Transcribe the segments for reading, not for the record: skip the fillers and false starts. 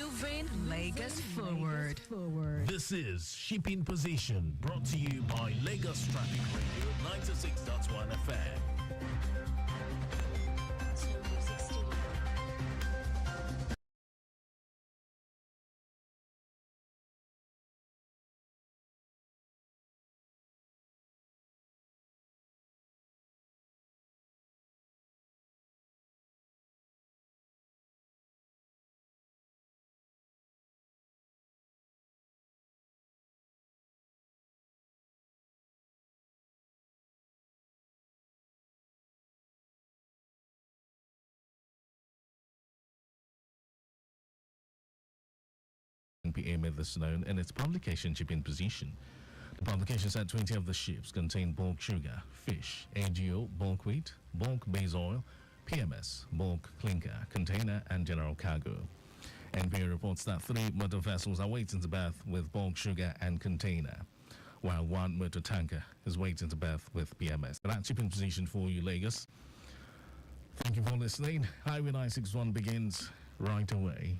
Moving Lagos forward. This is Shipping Position, brought to you by Lagos Traffic Radio 96.1 FM. PM is known in its publication shipping position. The publication said 20 of the ships contain bulk sugar, fish, AGO, bulk wheat, bulk base oil, PMS, bulk clinker, container, and general cargo. NPA reports that 3 motor vessels are waiting to berth with bulk sugar and container, while 1 motor tanker is waiting to berth with PMS. That's shipping position for you, Lagos. Thank you for listening. Highway 961 begins right away.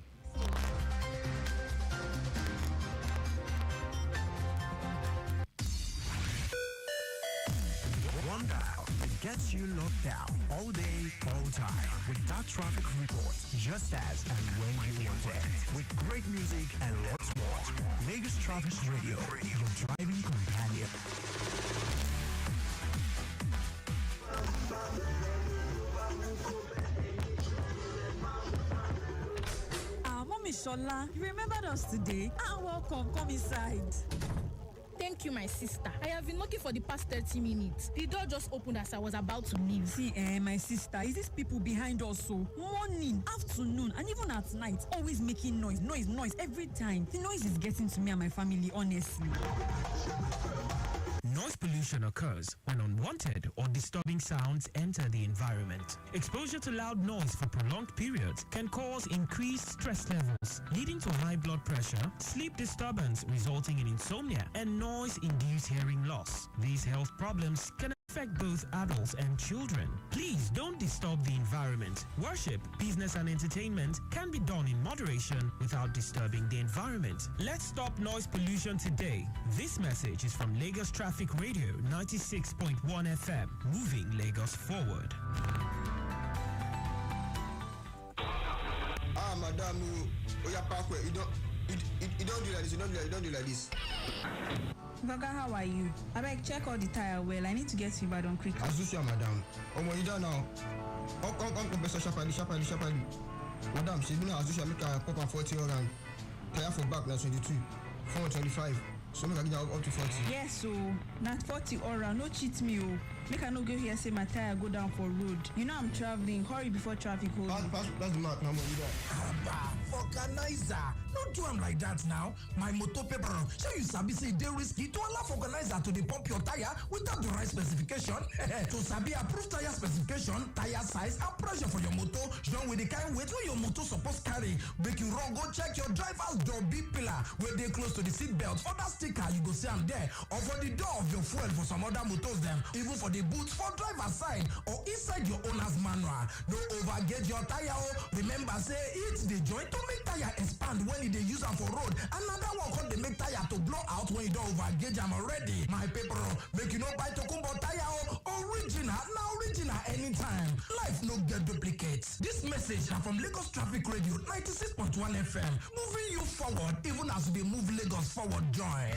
Gets you locked down all day, all time with that traffic report just as and when you want it. With great music and lots more. Lagos Traffic Radio, your driving companion. Mommy Shola, you remembered us today? Welcome, come inside. Thank you, my sister. I have been knocking for the past 30 minutes. The door just opened as I was about to leave. See, my sister, is these people behind us so? Morning, afternoon, and even at night, always making noise every time. The noise is getting to me and my family, honestly. Noise pollution occurs when unwanted or disturbing sounds enter the environment. Exposure to loud noise for prolonged periods can cause increased stress levels, leading to high blood pressure, sleep disturbance resulting in insomnia, and noise-induced hearing loss. These health problems can affect both adults and children. Please don't disturb the environment. Worship, business, and entertainment can be done in moderation without disturbing the environment. Let's stop noise pollution today. This message is from Lagos Traffic Radio 96.1 FM, moving Lagos forward. Madam, you don't do like this. You don't do like this. Gaga, how are you? I beg, check all the tire well. I need to get to Ibadan quickly. Azusia, madam. Oh, what you done now? Come, sharply. Madam, she's been Azusia, make a pop 40 orang. Tire for back, now 22. 425. So make I get up to 40. Yes, so not 40 orang. No cheat me, oh. Make I no go here say my tire go down for road. You know I'm traveling. Hurry before traffic holds me. That's the mark now, you don't. Organizer, don't do them like that now. My motor paper, so you sabi say they risky to allow organizer to pump your tire without the right specification. To sabi approved tire specification, tire size, and pressure for your motor. Join with the kind weight where your motor supposed carry. Make you run, go check your driver's door big pillar where they close to the seat belt. For that sticker, you go see them there. Or for the door of your fuel for some other motors them. Even for the boots for driver's side or inside your owner's manual. No overgauge your tire. Remember, say it's the joint to make tire expand when they use them for road. Another one called they make tire to blow out when you don't overgauge them already. My paper, make you no buy Tokumbo tire original, now original anytime. Life no get duplicates. This message are from Lagos Traffic Radio 96.1 FM. Moving you forward even as they move Lagos forward. Joy.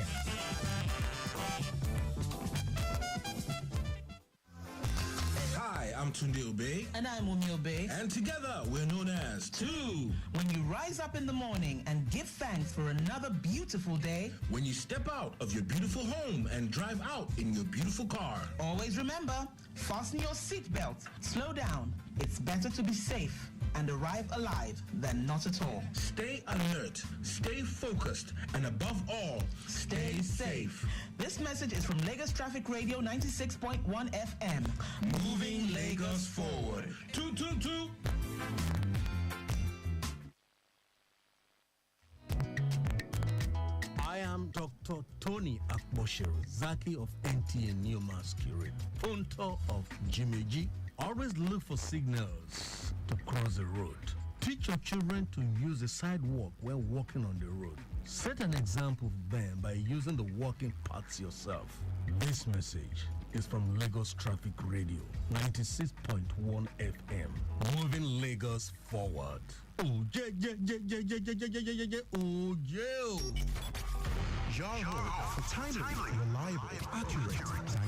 Hi, I'm Tunde Obey. And I'm Umi Obey. And together, we're known as Two. When you rise up in the morning and give thanks for another beautiful day. When you step out of your beautiful home and drive out in your beautiful car. Always remember, fasten your seatbelt. Slow down. It's better to be safe and arrive alive than not at all. Stay alert, stay focused, and above all, stay safe. This message is from Lagos Traffic Radio 96.1 FM. Moving Lagos forward. 222. I am Dr. Tony Akboshiru, Zaki of NTA New Masquerade, Punto of Jimeji. Always look for signals to cross the road. Teach your children to use the sidewalk when walking on the road. Set an example for them by using the walking paths yourself. This message is from Lagos Traffic Radio, 96.1 FM. Moving Lagos forward. Oh, yeah. Oh, yeah. Your home for timely, reliable, accurate,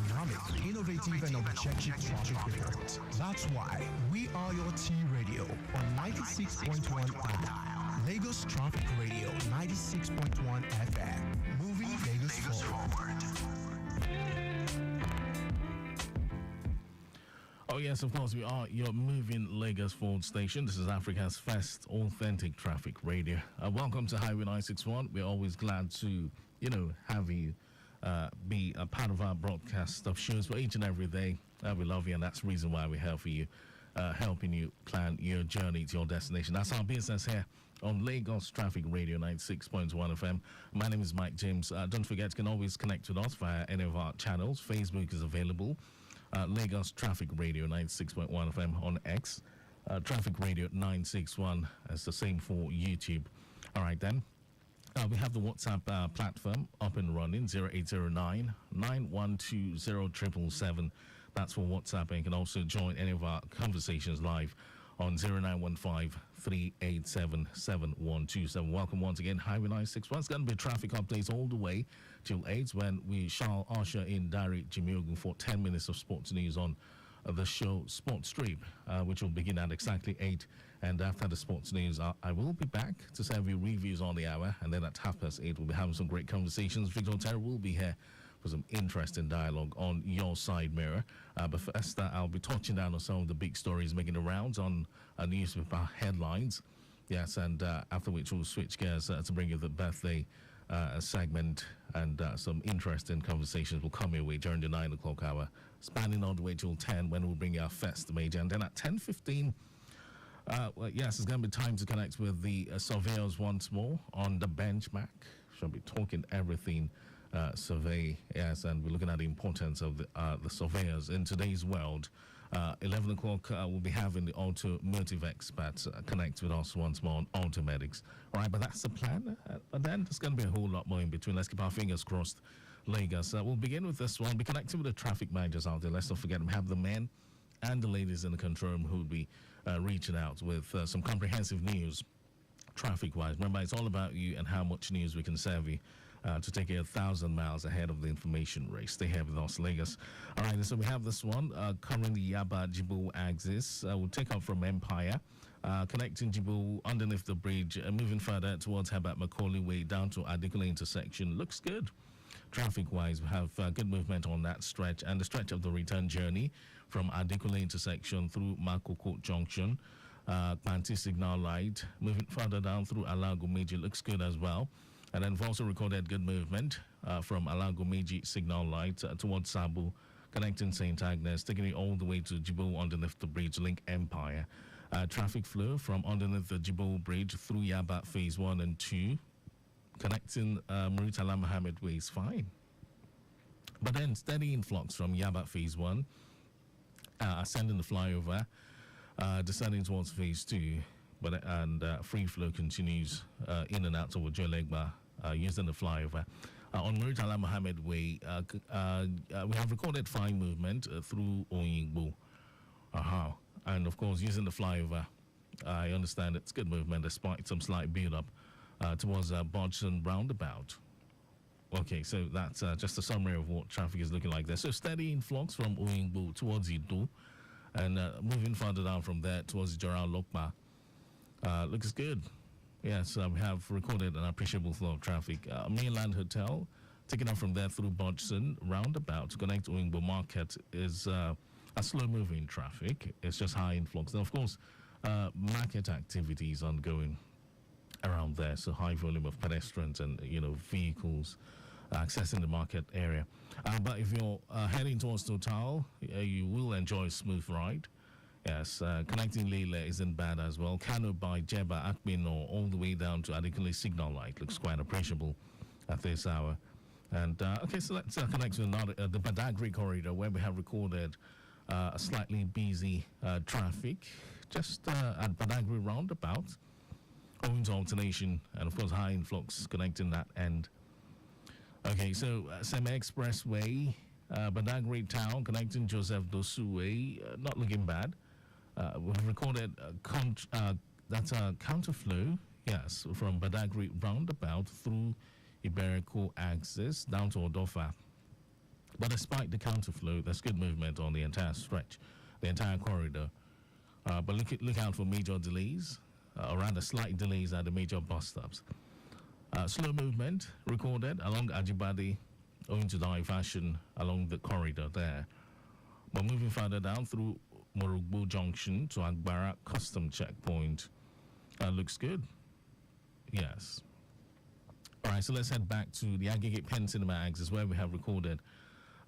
dynamic, innovative, and objective traffic reports. That's why we are your T Radio on 96.1 FM. Lagos Traffic Radio, 96.1 FM. Moving Lagos forward. Oh yes, of course, we are your moving Lagos forward station. This is Africa's first authentic traffic radio. Welcome to Highway 961. We're always glad to, have you be a part of our broadcast of shows for each and every day. We love you, and that's the reason why we're here for you, helping you plan your journey to your destination. That's our business here on Lagos Traffic Radio 96.1 FM. My name is Mike James. Don't forget, you can always connect with us via any of our channels. Facebook is available. Lagos Traffic Radio 96.1 FM on X. Traffic Radio 961 as the same for YouTube. All right, then. We have the WhatsApp platform up and running, 0809 9120 777. That's for WhatsApp, and you can also join any of our conversations live on 0915 387 7127. Welcome once again, Highway 961. It's going to be traffic updates all the way till 8 when we shall usher in Dari Jimiogun for 10 minutes of sports news on the show Sports Stream, which will begin at exactly 8. And after the sports news, I will be back to serve you reviews on the hour. And then at 8:30, we'll be having some great conversations. Victor Terry will be here for some interesting dialogue on your side mirror. But first, I'll be touching down on some of the big stories making the rounds on newspaper headlines. Yes, and after which we'll switch gears to bring you the birthday segment, and some interesting conversations will come your way during the 9 o'clock hour, spanning all the way till 10 when we'll bring you our first major. And then at 10:15, yes, it's going to be time to connect with the surveyors once more on the benchmark. Shall be talking everything survey, yes, and we're looking at the importance of the surveyors in today's world. 11 o'clock, we'll be having the automotive experts connect with us once more on automatics. All right, but that's the plan. But then there's going to be a whole lot more in between. Let's keep our fingers crossed, Lagos. We'll begin with this one. Be connecting with the traffic managers out there. Let's not forget, we have the men and the ladies in the control room who will be reaching out with some comprehensive news, traffic-wise. Remember, it's all about you and how much news we can serve you to take you 1,000 miles ahead of the information race. Stay here with us, Lagos. All right, so we have this one covering the Yaba-Jibo axis. We'll take off from Empire, connecting Jibo underneath the bridge, moving further towards Herbert Macaulay Way down to Adikule intersection. Looks good. Traffic-wise, we have good movement on that stretch, and the stretch of the return journey from Adikule intersection through Makoko Junction, Panti signal light, moving further down through Alagomeji looks good as well. And then we've also recorded good movement from Alagomeji signal light towards Sabu, connecting St. Agnes, taking it all the way to Jibo underneath the bridge, Link Empire. Traffic flow from underneath the Jibo bridge through Yaba phase 1 and 2, connecting Muritala Mohammed Way is fine. But then steady influx from Yaba phase 1, ascending the flyover, descending towards phase 2, and free flow continues in and out over Jolegba using the flyover. On Muritala Mohammed Way, we have recorded fine movement through Oyingbo. And of course, using the flyover, I understand it's good movement despite some slight build-up towards Bodson roundabout. Okay, so that's just a summary of what traffic is looking like there. So steady influx from Oyingbo towards Ido, and moving further down from there towards Joral Lokma. Looks good. Yes, we have recorded an appreciable flow of traffic. Mainland Hotel, taking off from there through Bodson roundabout to connect to Oyingbo Market is a slow-moving traffic. It's just high influx. And of course, market activities ongoing around there, so high volume of pedestrians and vehicles accessing the market area. But if you're heading towards Total, you will enjoy a smooth ride. Yes, connecting Lille isn't bad as well. Kano by Jeba, Akmino, all the way down to Adikule Signal Light looks quite appreciable at this hour. And okay, so let's connect to another, the Badagry corridor, where we have recorded a slightly busy traffic just at Badagry roundabout, owing to alternation and of course high influx connecting that end. Okay, so Seme Expressway, Badagry Town connecting Joseph Dosu Way, not looking bad. We've recorded that's a counterflow, yes, from Badagry roundabout through Iberico axis down to Odofa. But despite the counterflow, there's good movement on the entire stretch, the entire corridor. But look out for major delays, or rather slight delays at the major bus stops. Slow movement recorded along Ajibade owing to diversion along the corridor there. But moving further down through Morugbo Junction to Agbara Custom Checkpoint looks good. Yes. All right, so let's head back to the Agege Pen Cinema axis where we have recorded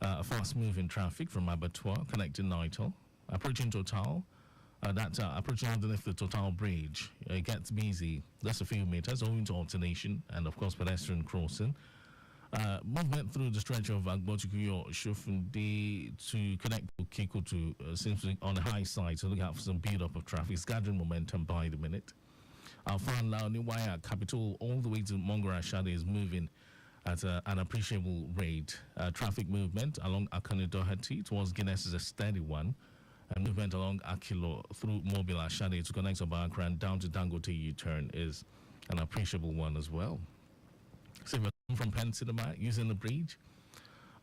fast-moving traffic from Abattoir connecting Nitel, approaching Total. That's approaching underneath the Total Bridge. It gets busy. That's a few meters owing to alternation and, of course, pedestrian crossing. Movement through the stretch of Agbotukuyo Shofundi to connect to Kikutu seems to be on the high side, so look out for some build-up of traffic. It's gathering momentum by the minute. Alfan Laoniwaya Capital all the way to Mongora Shade is moving at an appreciable rate. Traffic movement along Akane Doherty towards Guinness is a steady one. And movement along Akilo through Mobile Ashade to connect Obakran down to Dangote U-turn is an appreciable one as well. So if you're from Penn Cinema using the bridge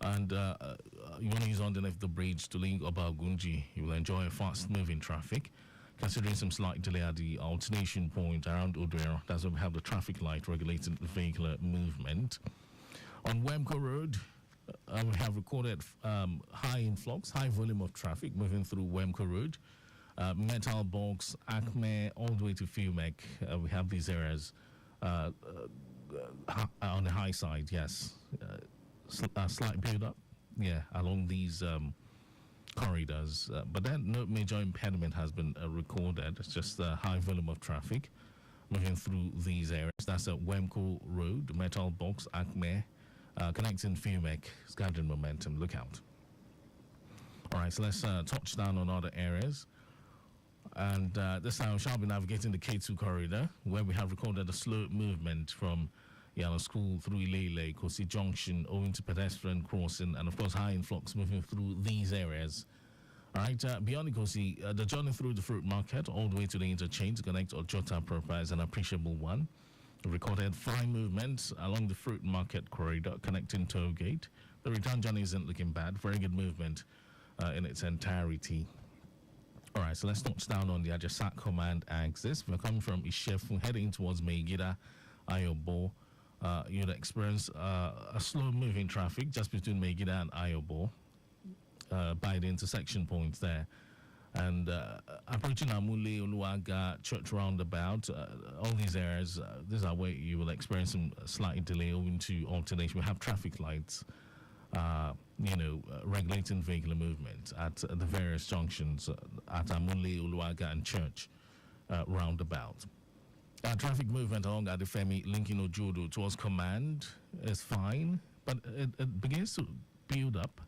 and you want to use underneath the bridge to link Obagunji, you will enjoy fast-moving traffic. Considering some slight delay at the alternation point around Odero, that's where we have the traffic light regulating the vehicular movement. On Wemco Road, we have recorded high influx, high volume of traffic moving through Wemco Road, Metal Box, Acme, all the way to Fumek. We have these areas on the high side, yes. Slight build-up, yeah, along these corridors. But then no major impediment has been recorded. It's just a high volume of traffic moving through these areas. That's at Wemco Road, Metal Box, Acme, connecting Fumek, gathering momentum. Look out. All right, so let's touch down on other areas. And this time we shall be navigating the K2 corridor, where we have recorded a slow movement from Yala School through Ilele, Kosi Junction, owing to pedestrian crossing, and of course high influx moving through these areas. All right, beyond Kosi, the journey through the fruit market all the way to the interchange to connect Ojota proper is an appreciable one. Recorded fine movements along the fruit market corridor connecting Tollgate. The return journey isn't looking bad. Very good movement in its entirety. All right, so let's touch down on the Ajasat Command axis. We're coming from Ishefu, heading towards Megida, Ayobo. You'd experience a slow-moving traffic just between Megida and Ayobo by the intersection points there. And approaching Amule, Uluaga, Church Roundabout, all these areas, these are where you will experience some slight delay owing to alternation. We have traffic lights, regulating vehicular movement at the various junctions at Amule, Uluaga, and Church Roundabout. Traffic movement along Adefemi, linking Ojodo towards Command is fine, but it begins to build up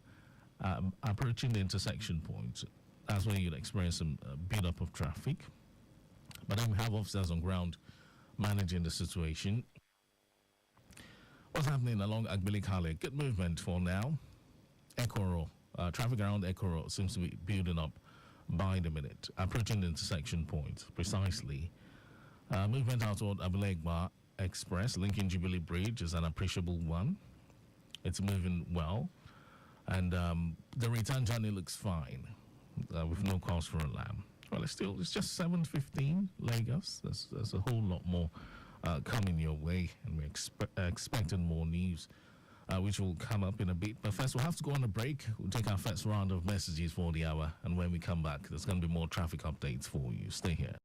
approaching the intersection point. That's where you'd experience some build-up of traffic. But then we have officers on ground managing the situation. What's happening along Agbilikale? Good movement for now. Ekoro, traffic around Ekoro seems to be building up by the minute, approaching the intersection point precisely. Movement out toward Abilegba Express, linking Jubilee Bridge, is an appreciable one. It's moving well. And the return journey looks fine. With no cause for alarm. Well, it's just 7:15 Lagos. There's a whole lot more coming your way, and we're expecting more news, which will come up in a bit. But first, we'll have to go on a break. We'll take our first round of messages for the hour, and when we come back, there's going to be more traffic updates for you. Stay here.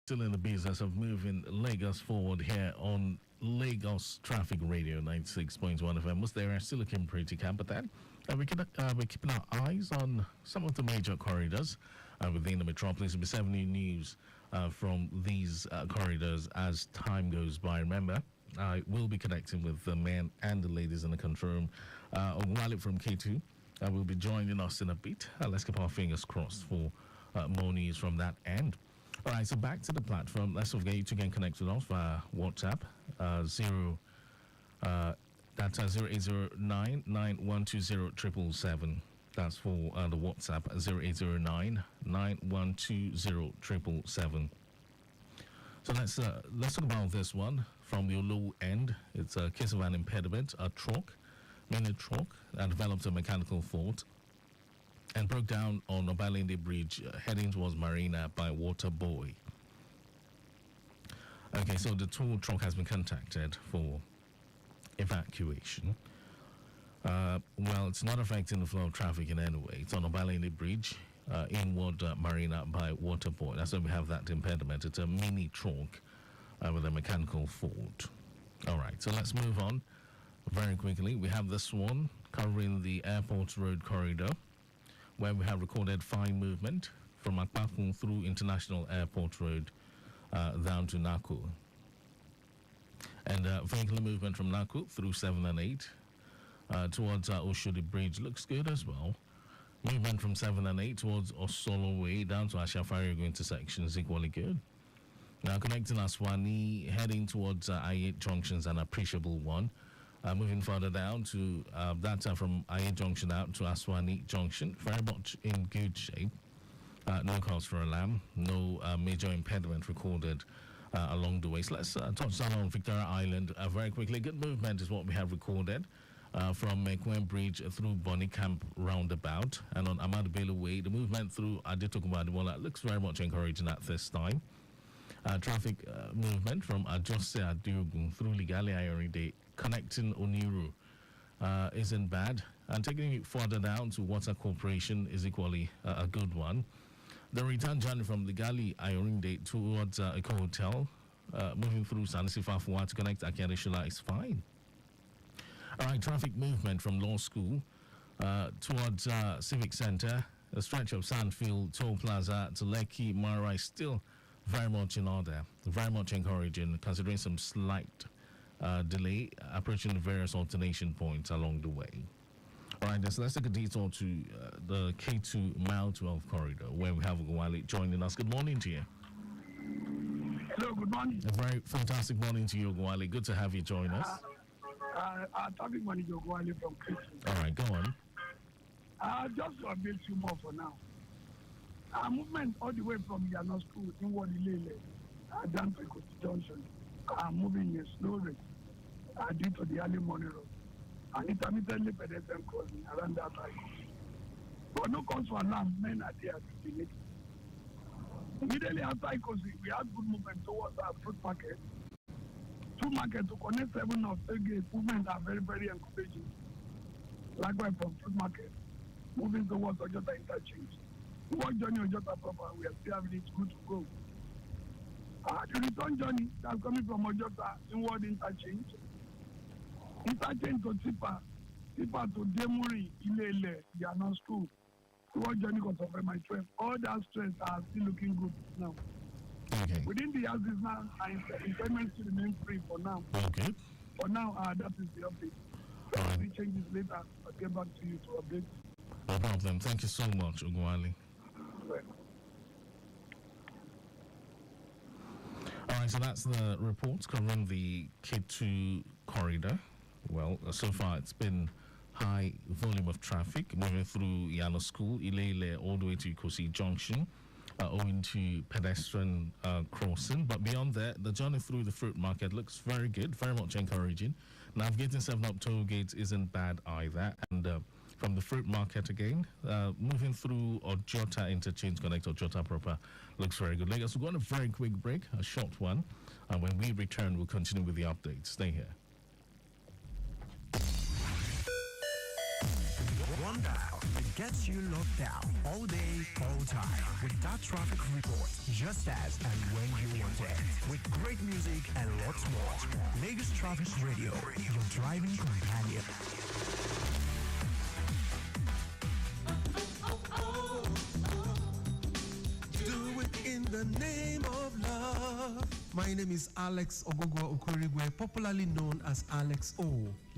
Still in the business of moving Lagos forward here on Lagos Traffic Radio 96.1 FM. Was there still looking pretty calm, but then we're keeping our eyes on some of the major corridors within the metropolis. We'll be serving you news from these corridors as time goes by. Remember, I will be connecting with the men and the ladies in the control room. Ogwale from K2 will be joining us in a bit. Let's keep our fingers crossed for more news from that end. All right, so back to the platform. Let's get you to get connected with us via WhatsApp. That's 0809-9120-777. That's for the WhatsApp, 0809-9120-777. So let's talk about this one from your low end. It's a case of an impediment, a truck, mini truck that developed a mechanical fault and broke down on Obalende Bridge heading towards Marina by Water Boy. Okay, so the tow truck has been contacted for evacuation. Well, it's not affecting the flow of traffic in any way. It's on Obalende Bridge inward Marina by Water Boy. That's why we have that impediment. It's a mini truck with a mechanical fault. All right, so let's move on very quickly. We have this one covering the Airport Road corridor, where we have recorded fine movement from Akpakun through International Airport Road down to Naku. And vehicular movement from Naku through 7 and 8 towards Oshodi Bridge looks good as well. Movement from 7 and 8 towards Osolo Way down to Ashafari intersection is equally good. Now connecting Aswani, heading towards I8 junctions, an appreciable one. Moving further down to that from I8 Junction out to Aswani Junction, very much in good shape. No cause for alarm, no major impediment recorded along the way. So let's touch down on Victoria Island very quickly. Good movement is what we have recorded from Mekwen Bridge through Bonnie Camp roundabout, and on Ahmadu Bello Way. The movement through Adetokunbo looks very much encouraging at this time. Traffic movement from Ajose Adeogun through Ligali Ayoride connecting Oniru isn't bad, and taking it further down to Water Corporation is equally a good one. The return journey from Ligali Ayorinde towards Eco Hotel, moving through Sanisi Fafuwa to connect Akiadeshila is fine. All right, traffic movement from Law School towards Civic Center, a stretch of Sandfield, Toll Plaza to Lekki, Mara is still very much in order, very much encouraging, considering some slight delay approaching the various alternation points along the way. All right, so let's take a detour to the K2 Mile 12 corridor, where we have Ogwale joining us. Good morning to you. Hello, good morning. A very fantastic morning to you, Ogwale. Good to have you join us. Traffic manager Ogwale from K2. All right, go on. Just to update you more for now. Movement all the way from Yano School inward Ilele down to Ikosi Junction moving in a slow rate due to the early morning road and intermittently pedestrian crossing around that time. But no cause for alarm, men are there to delay. Immediately after Ikosi, we had good movement towards our fruit market. Fruit market to connect 7 of 3 gates, movement are very, very encouraging. Likewise from fruit market, moving towards Ojota interchange. What journey Ojota proper, we are still having it good to go. The return journey that's coming from Ojota inward interchange to Tipa to Demuri, Ilele, Yano School. What journey got over my 12. All that stress are still looking good now. Okay. Within the houses now, impediments to remain free for now. Okay. For now, that is the update. If we changes later, I'll get back to you to update. No problem. Thank you so much, Ogwale. All right, so that's the report covering the K2 corridor. Well, so far it's been high volume of traffic moving through Yano School, Ilele, all the way to Ikosi Junction, owing to pedestrian crossing. But beyond that, the journey through the fruit market looks very good, very much encouraging. Navigating 7-Up toll gates isn't bad either. And from the fruit market again, moving through Ojota interchange, connect Ojota proper, looks very good. Lagos, we're going on a very quick break, a short one. And when we return, we'll continue with the updates. Stay here. One dial, gets you locked down all day, all time with that traffic report just as and when you want it. With great music and lots more. Lagos Traffic Radio, your driving companion. Do it in the name of love. My name is Alex Ogogwa Okorigwe, popularly known as Alex O.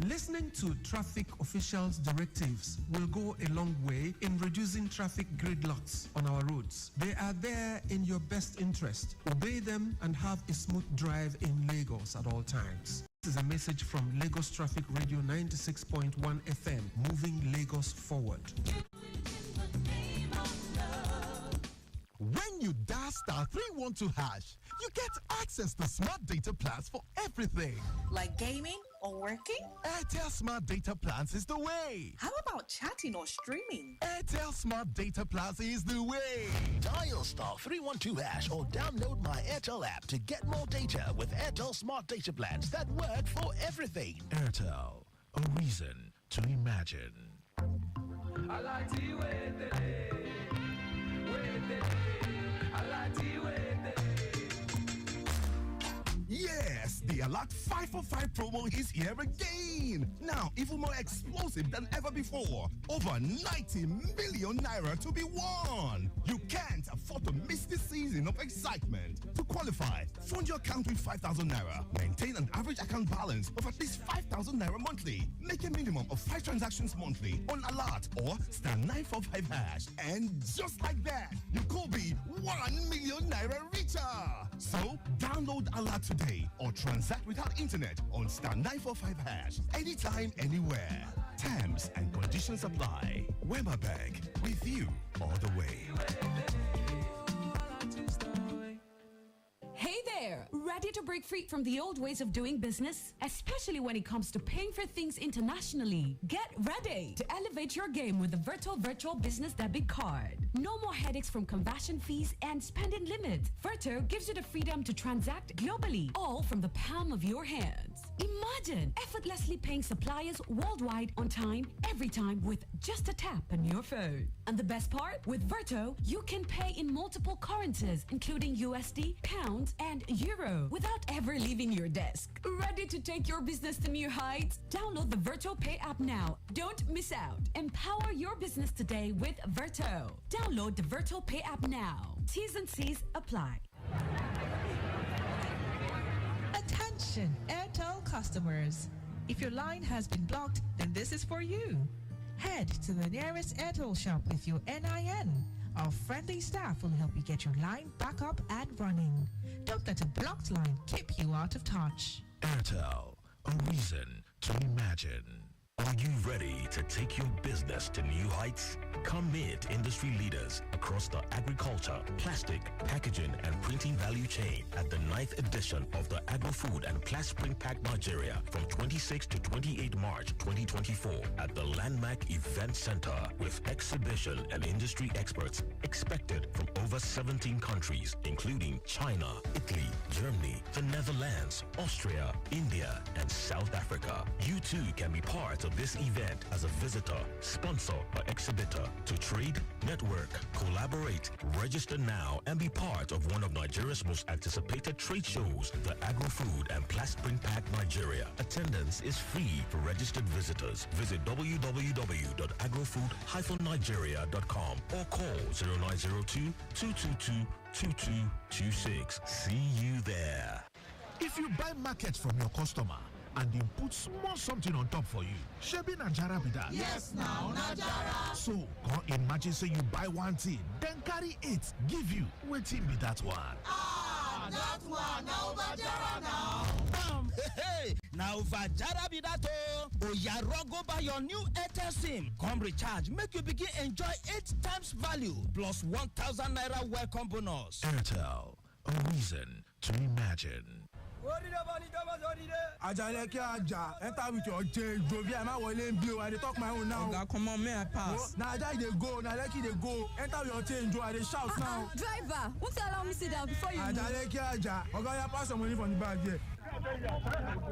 Listening to traffic officials' directives will go a long way in reducing traffic gridlocks on our roads. They are there in your best interest. Obey them and have a smooth drive in Lagos at all times. This is a message from Lagos Traffic Radio 96.1 FM, moving Lagos forward. When you dial *312# you get access to smart data plans for everything. Like gaming or working? Airtel Smart Data Plans is the way. How about chatting or streaming? Airtel Smart Data Plans is the way. Dial *312# or download my Airtel app to get more data with Airtel Smart Data Plans that work for everything. Airtel, a reason to imagine. I like to wait the day. Yes, the Alert 545 promo is here again. Now, even more explosive than ever before. Over 90 million naira to be won. You can't afford to miss this season of excitement. To qualify, fund your account with 5,000 naira. Maintain an average account balance of at least 5,000 naira monthly. Make a minimum of 5 transactions monthly on Alert or *945#. And just like that, you could be 1 million naira richer. So, download Alert today or transact without internet on *945#. Anytime, anywhere. Terms and conditions apply. Wema Bank, with you all the way. Hey there! Ready to break free from the old ways of doing business? Especially when it comes to paying for things internationally. Get ready to elevate your game with the Virtual Business Debit Card. No more headaches from conversion fees and spending limits. Virto gives you the freedom to transact globally, all from the palm of your hands. Imagine effortlessly paying suppliers worldwide on time, every time with just a tap on your phone. And the best part? With Virto, you can pay in multiple currencies, including USD, pounds, and euro, without ever leaving your desk. Ready to take your business to new heights? Download the Virto Pay app now. Don't miss out. Empower your business today with Virto. Download the Virto Pay app now. T's and C's apply. Attention, Airtel customers. If your line has been blocked, then this is for you. Head to the nearest Airtel shop with your NIN. Our friendly staff will help you get your line back up and running. Don't let a blocked line keep you out of touch. Airtel, a reason to imagine. Are you ready to take your business to new heights? Come meet industry leaders across the agriculture, plastic, packaging, and printing value chain at the 9th edition of the Agro-Food and Plastic Print Pack Nigeria from 26 to 28 March 2024 at the Landmark Event Center with exhibition and industry experts expected from over 17 countries, including China, Italy, Germany, the Netherlands, Austria, India, and South Africa. You too can be part of this event as a visitor, sponsor, or exhibitor to trade, network, collaborate, register now, and be part of one of Nigeria's most anticipated trade shows, the Agro-Food and Plastic Print Pack Nigeria. Attendance is free for registered visitors. Visit www.agrofood-nigeria.com or call 0902-222-2226. See you there. If you buy market from your customer and they put small something on top for you, shebi Najara be that. Yes, now Najara. So, come imagine say you buy one thing, then carry 8, give you. Wetin be that one? Ah, that one now Najara now. Hey, now Vajara be that oh. Oyaro go buy your new Airtel SIM. Come recharge, make you begin enjoy 8 times value plus 1,000 naira welcome bonus. Airtel, a reason to imagine. Ajaleke Aja, enter with your change. Jovia, I'm not bill. I talk my own now. Oga, come on, may I pass? Now Aja they go, now Leki they go. Enter with your change. I they shout now. Driver, won't you allow me sit down before you? Ajaleke Aja, Oga, you pass some money from the bag here.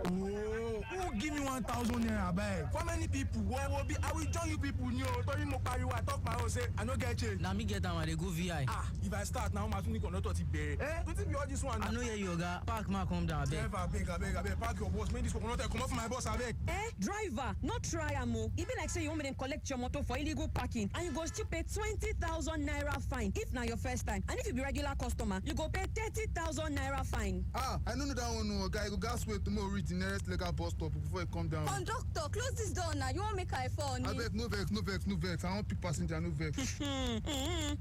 Oh, who give me 1,000 naira back? For many people, where will be? I will join you people. New, Tori Mokari, I talk my own say, I no get change. Now me get down and they go VI. Ah, if I start now, my tunic not to be. Don't be all this one. I know you yoga. Park ma come down, beg. Never, beg. Park your boss. Make this one not come off my boss, I beg. Driver, not try amo. It be like say you want me to collect your motor for illegal parking, and you go still pay 20,000 naira fine if na your first time. And if you be regular customer, you go pay 30,000 naira fine. Ah, I know that one. No, guy, go gas wait tomorrow reach the nearest legal bus stop before you come down. Conductor, close this door now. You won't make I fall. I beg, no vex. I want pick passenger, no vex.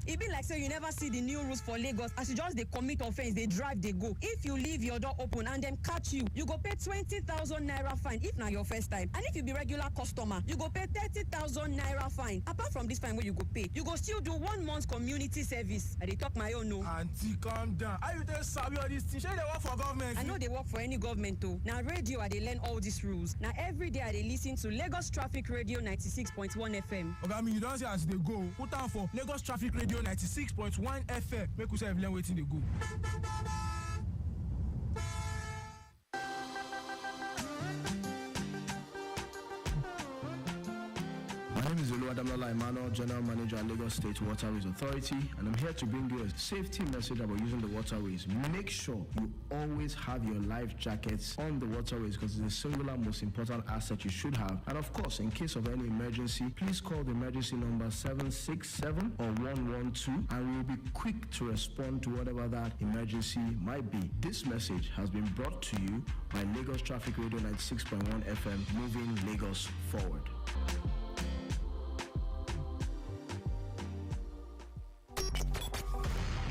It be like say you never see the new rules for Lagos. As you just they commit offense, they drive, they go. If you leave your door open and them catch you, you go pay 20,000 naira fine if na your first time. And if you be regular customer, you go pay 30,000 naira fine. Apart from this fine where you go pay, you go still do 1 month community service. I dey talk my own no. Auntie, calm down. How you tell Sabi all these things? They work for government. I know they work for any government too. Now radio, I dey learn all these rules. Now every day I dey listen to Lagos Traffic Radio 96.1 FM. Okay, I mean you don't say as they go. Put on for Lagos Traffic Radio 96.1 FM. Make we say learn waiting they go. My name is Oluwadamlola Emmanuel, General Manager at Lagos State Waterways Authority, and I'm here to bring you a safety message about using the waterways. Make sure you always have your life jackets on the waterways because it's the singular most important asset you should have. And of course, in case of any emergency, please call the emergency number 767 or 112, and we'll be quick to respond to whatever that emergency might be. This message has been brought to you by Lagos Traffic Radio 96.1 FM, moving Lagos forward.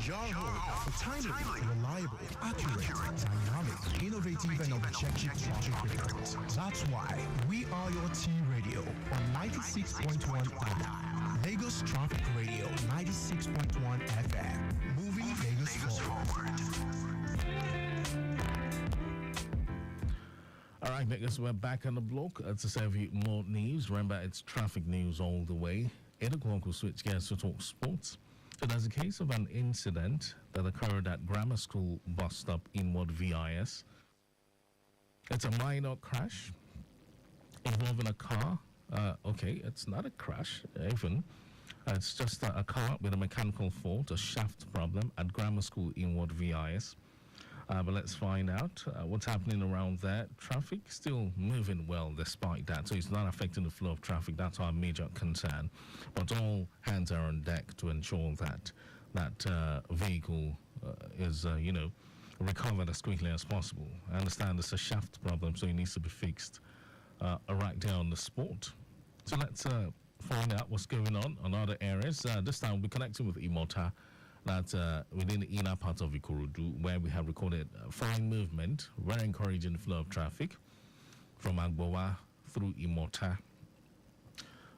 Your home for timely, reliable, accurate, dynamic, innovative, and objective traffic reports. That's why we are your T Radio on 96.1 FM. Lagos Traffic Radio 96.1 FM. Moving Lagos forward. All right, Nicholas, we're back on the block to serve you more news. Remember, it's traffic news all the way. 8 o'clock, we'll switch gears to talk sports. So there's a case of an incident that occurred at Grammar School bus stop in Ward VIS. It's a minor crash involving a car. Okay, it's not a crash, even. It's just a car with a mechanical fault, a shaft problem at Grammar School in Ward VIS. But let's find out what's happening around there. Traffic still moving well despite that, so it's not affecting the flow of traffic. That's our major concern. But all hands are on deck to ensure that that vehicle is, recovered as quickly as possible. I understand it's a shaft problem, so it needs to be fixed right there on the spot. So let's find out what's going on other areas. This time we'll be connecting with Imota. That's within the inner part of Ikorodu, where we have recorded fine movement, very encouraging flow of traffic from Agbowa through Imota.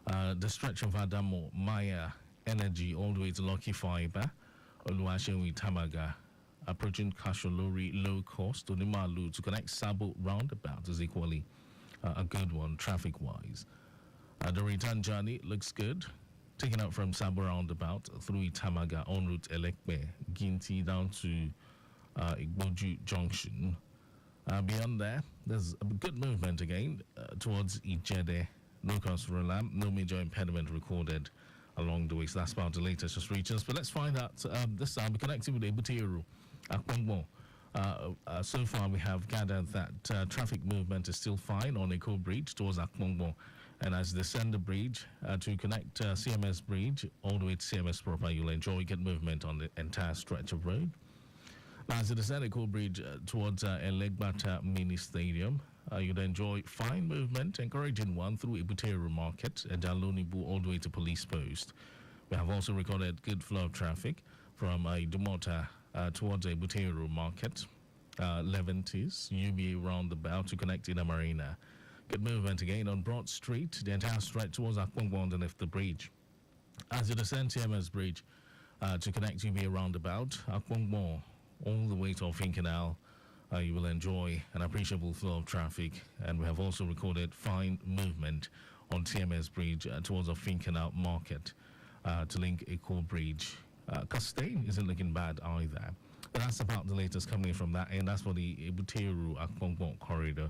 The stretch of Adamo, Maya, Energy, all the way to Lucky Fiber, Oluwaseun Tamaga, approaching Kasholori low cost to Nimalu to connect Sabo roundabout is equally a good one traffic-wise. The return journey looks good. Taken out from Sabo roundabout through Itamaga en route Elekpe, Ginti down to Igboju Junction. Beyond there, there's a good movement again towards Ijede. No cause for alarm, no major impediment recorded along the way. So that's about the latest just reaches. But let's find out this time. We're connecting with Ebutiru Akpongbo. So far, we have gathered that traffic movement is still fine on Eko Bridge towards Akpongbo. And as they descend the bridge to connect CMS Bridge all the way to CMS proper, you'll enjoy good movement on the entire stretch of road. Now, as they descend Eko Bridge towards Elegbata Mini Stadium, you'll enjoy fine movement, encouraging one through Ibuteru Market and Dalonibu all the way to Police Post. We have also recorded good flow of traffic from Idumota towards Ibuteru Market, Leventis, UBA roundabout to connect Ida Marina. Good movement again on Broad Street, the entire stretch towards Akpongbo underneath the bridge. As you descend TMS Bridge to connect UBA roundabout, Akpongbo all the way to Offin Canal, you will enjoy an appreciable flow of traffic. And we have also recorded fine movement on TMS Bridge towards Offin Canal Market to link Eko Bridge. Costain isn't looking bad either. But that's about the latest coming from that, and that's for the Ibuteru Akpongpong corridor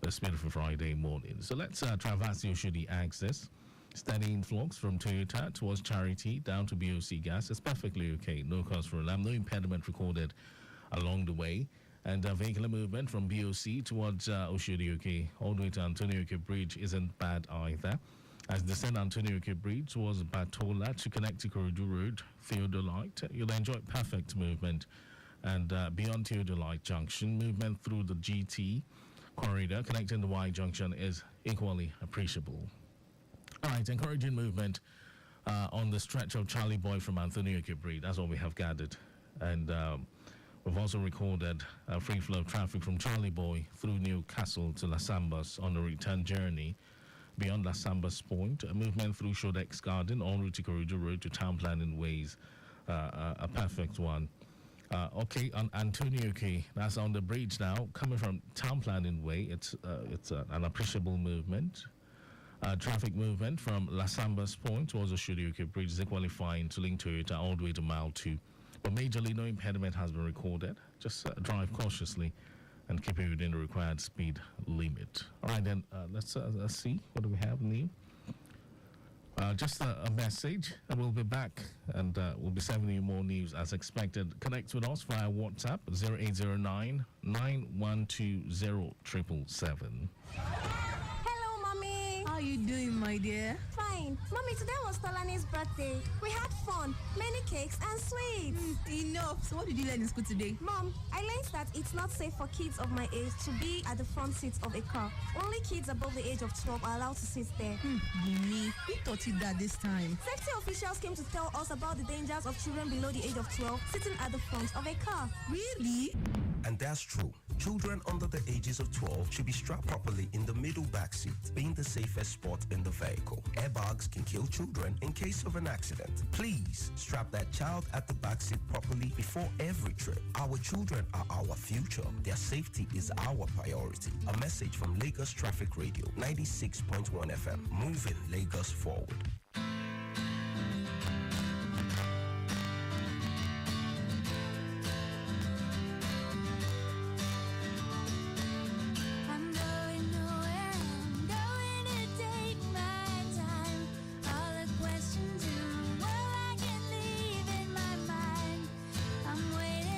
this beautiful Friday morning. So let's traverse the Oshodi axis. Steady influx from Toyota towards Charity down to BOC Gas. It's perfectly okay. No cause for alarm. No impediment recorded along the way. And vehicular movement from BOC towards Oshodi all the way to Antonio Bridge isn't bad either. As the San Antonio Bridge towards Batola to connect to Corridor Road, Theodolite, you'll enjoy perfect movement. And beyond Theodolite Junction, movement through the GT corridor connecting the Y Junction is equally appreciable. All right, encouraging movement on the stretch of Charlie Boy from Antonio Bridge. That's what we have gathered. And we've also recorded a free flow of traffic from Charlie Boy through Newcastle to Las Ambas on the return journey. Beyond Las Ambas Point, a movement through Shodex Garden en route to Corridor Road to Town Planning Ways, a perfect one. Okay, on Antonio that's on the bridge now, coming from Town Planning Way. It's an appreciable movement. Traffic movement from Las Ambas Point towards the Oshodi Bridge is equally fine to link Toyota all the way to Mile 2. But majorly, no impediment has been recorded. Just drive cautiously and keep it within the required speed limit. All right, then, let's see. What do we have, Neil? Just a message. We'll be back and we'll be sending you more news as expected. Connect with us via WhatsApp 0809 9120 777. How you doing, my dear? Fine. Mommy, today was Tolani's birthday. We had fun, many cakes and sweets. Enough. So what did you learn in school today? Mom, I learned that it's not safe for kids of my age to be at the front seat of a car. Only kids above the age of 12 are allowed to sit there. Bumi, who taught you that this time? Safety officials came to tell us about the dangers of children below the age of 12 sitting at the front of a car. Really? And that's true. Children under the ages of 12 should be strapped properly in the middle back seat, being the safest spot in the vehicle. Airbags can kill children in case of an accident. Please strap that child at the back seat properly before every trip. Our children are our future. Their safety is our priority. A message from Lagos Traffic Radio 96.1 FM. Moving Lagos forward. I'm waiting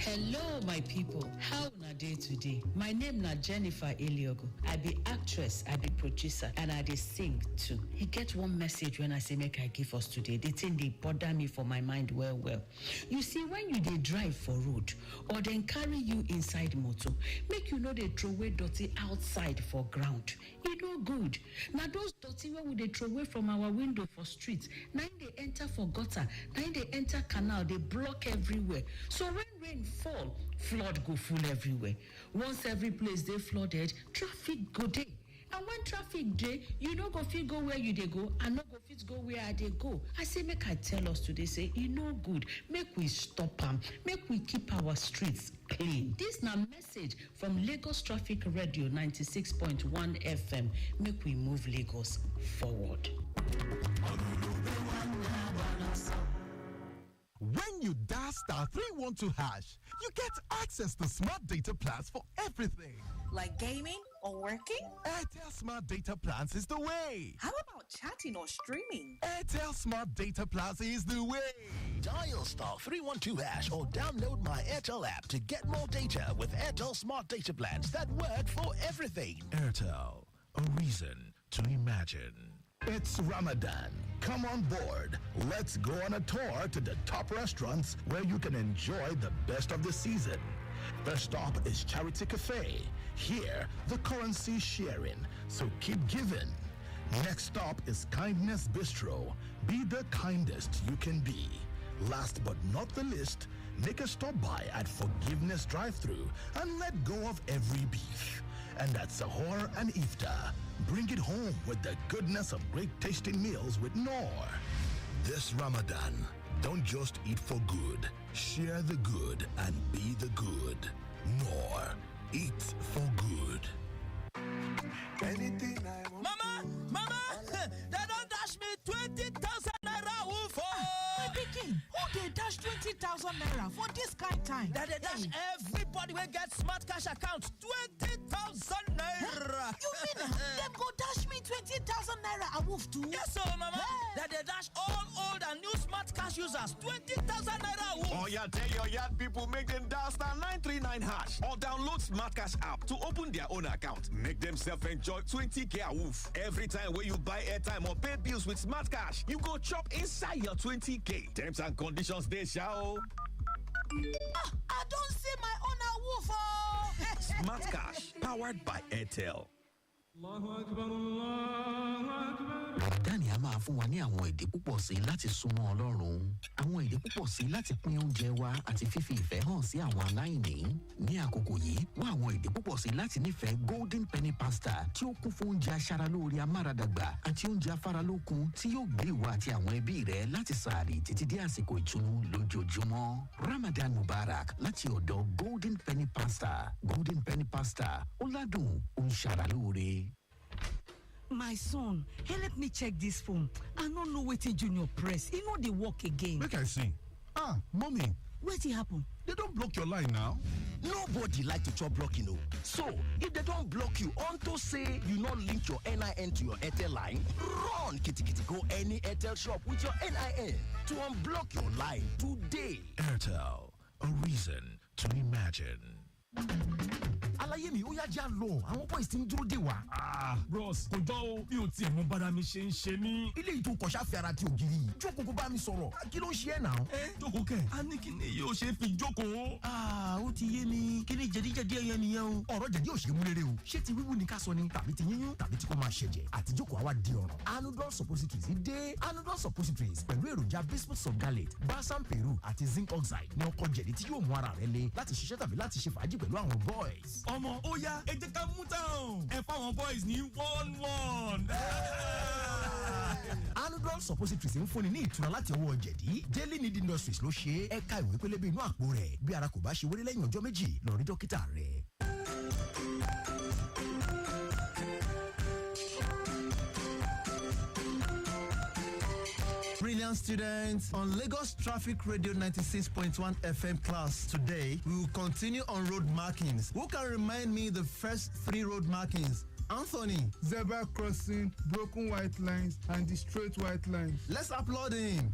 Hello, my people. How na day today? My name na Jennifer Eliogo. I be actress, I be producer, and I dey sing too. He get one message when I say make I give us today. The thing dey bother me for my mind well. You see, when you dey drive for road or then carry you inside motor, make you no dey throw away dirty outside for ground. E no good. Na those dirty wey we dey throw away from our window for street, na im dey enter for gutter, na im dey enter canal, dey block everywhere. So when rain fall, flood go full everywhere. Once every place dey flooded, traffic go dey. And when traffic dey, you no go fit go where you dey go, and no go fit go where I dey go. I say make I tell us today, say e no good. Make we stop am. Make we keep our streets clean. This na message from Lagos Traffic Radio 96.1 FM. Make we move Lagos forward. When you dial *312#, you get access to smart data plans for everything. Like gaming or working? Airtel Smart Data Plans is the way. How about chatting or streaming? Airtel Smart Data Plans is the way. Dial *312# or download my Airtel app to get more data with Airtel Smart Data Plans that work for everything. Airtel, a reason to imagine. It's Ramadan. Come on board. Let's go on a tour to the top restaurants where you can enjoy the best of the season. First stop is Charity Cafe. Here, the currency is sharing, so keep giving. Next stop is Kindness Bistro. Be the kindest you can be. Last but not the least, make a stop by at Forgiveness Drive-Thru and let go of every beef. And at Sahur and Iftar, bring it home with the goodness of great tasting meals with Noor. This Ramadan, don't just eat for good. Share the good and be the good. Noor, eat for good. Anything I want. Mama, they don't dash me 20,000 naira woof. My pikin, who they dash 20,000 naira for this kind time? That they dash everybody will get smart cash account 20,000 naira. You mean them go dash me 20,000 naira a woof too? Yes, sir, mama. That they dash all old and new smart cash users 20,000 naira a woof. Oh yeah, tell your yard people make them dial *939# or download Smart Cash app to open their own account. Make themselves enjoy 20K a woof. Every time when you buy airtime or pay bills with Smart Cash, you go chop inside your 20K. Terms and conditions they shall. I don't see my own a woof. Smart Cash, powered by Airtel. Dani a máa fún wa ní àwọn èdè púpọ̀ sí láti súnmọ́ Ọlọ́run. Àwọn èdè púpọ̀ sí láti pín oúnjẹ wa àti fífi ìfẹ́ hàn sí àwọn aláìní. Ní àkókò yìí, wá àwọn èdè púpọ̀ sí láti nífẹ̀ẹ́ Golden Penny Pasta tí ó kún fún oúnjẹ aṣaralóore amáradàgbà àti oúnjẹ afáralókun tí yóò gbé ìwọ àti àwọn ẹbí rẹ láti sààrì títí dé àsìkò ìtùnú lójoojúmọ́. Ramadan Mubarak láti ọ̀dọ̀ Golden Penny Pasta. Golden Penny Pasta, ó ládùn, ó ń ṣaralóore. My son, help me check this phone. I don't know wetin Junior press. E no dey work again. Make I see. Mommy. Wetin happen? They don't block your line now. Nobody like to chop blocking, no. So, if they don't block you unto say you not link your NIN to your Airtel line, run, kitty, go any Airtel shop with your NIN to unblock your line today. Airtel, a reason to imagine. Àlàyé mi ó yá já lọ àwọn boys tí ń dúró dè wá. Bros kò jọ o bí o tiẹ̀ mú bára mi ṣe ń ṣe mí. Ilé ìtò kọ̀ṣà fi ara ti ògiri yìí jókòó kó bá mi sọ̀rọ̀ kí ló ń ṣe ẹ́ náà. Jókòó kẹ̀ a ní kí ni yóò ṣe fi jókòó. Ó ti yé mi kí ni jẹ̀díjẹ̀dí ẹyẹ nìyẹn o. Ọ̀rọ̀ jẹ̀dí ò ṣe é mú rere o. Ṣé ti wíwú ni ká sọ ni tàbí ti yíyún tàbí tí kò máa ṣẹ̀jẹ̀ àti jókòó àwa di ọ̀ràn. Anudol suppositories dé. Anudol suppositories pẹ̀lú èròjà bismuth sulgalate balsam peru àti zinc oxide ní ọkọ̀ jẹ̀dí tí yóò mú ara rẹ le láti ṣiṣẹ́ tàbí láti ṣe fàájì pẹ̀lú àwọn boys. Ọmọ ó yá ẹ jẹ́ ká mú táwọn ẹ fáwọn boys ní 1-1. Anudol suppositories ń fúnni ní ìtura láti ọwọ́ jẹ̀dí. Daily Need Industries ló ṣe é. Ẹ̀ka ìwé pélébé inú àpò rẹ̀ bí ara kò bá ṣe wéré lẹ́yìn ọjọ́ méjì lọ rí dókítà rẹ̀. Brilliant students, on Lagos Traffic Radio 96.1 FM class today, we will continue on road markings. Who can remind me the first 3 road markings? Anthony. Zebra crossing, broken white lines, and the straight white lines. Let's applaud him.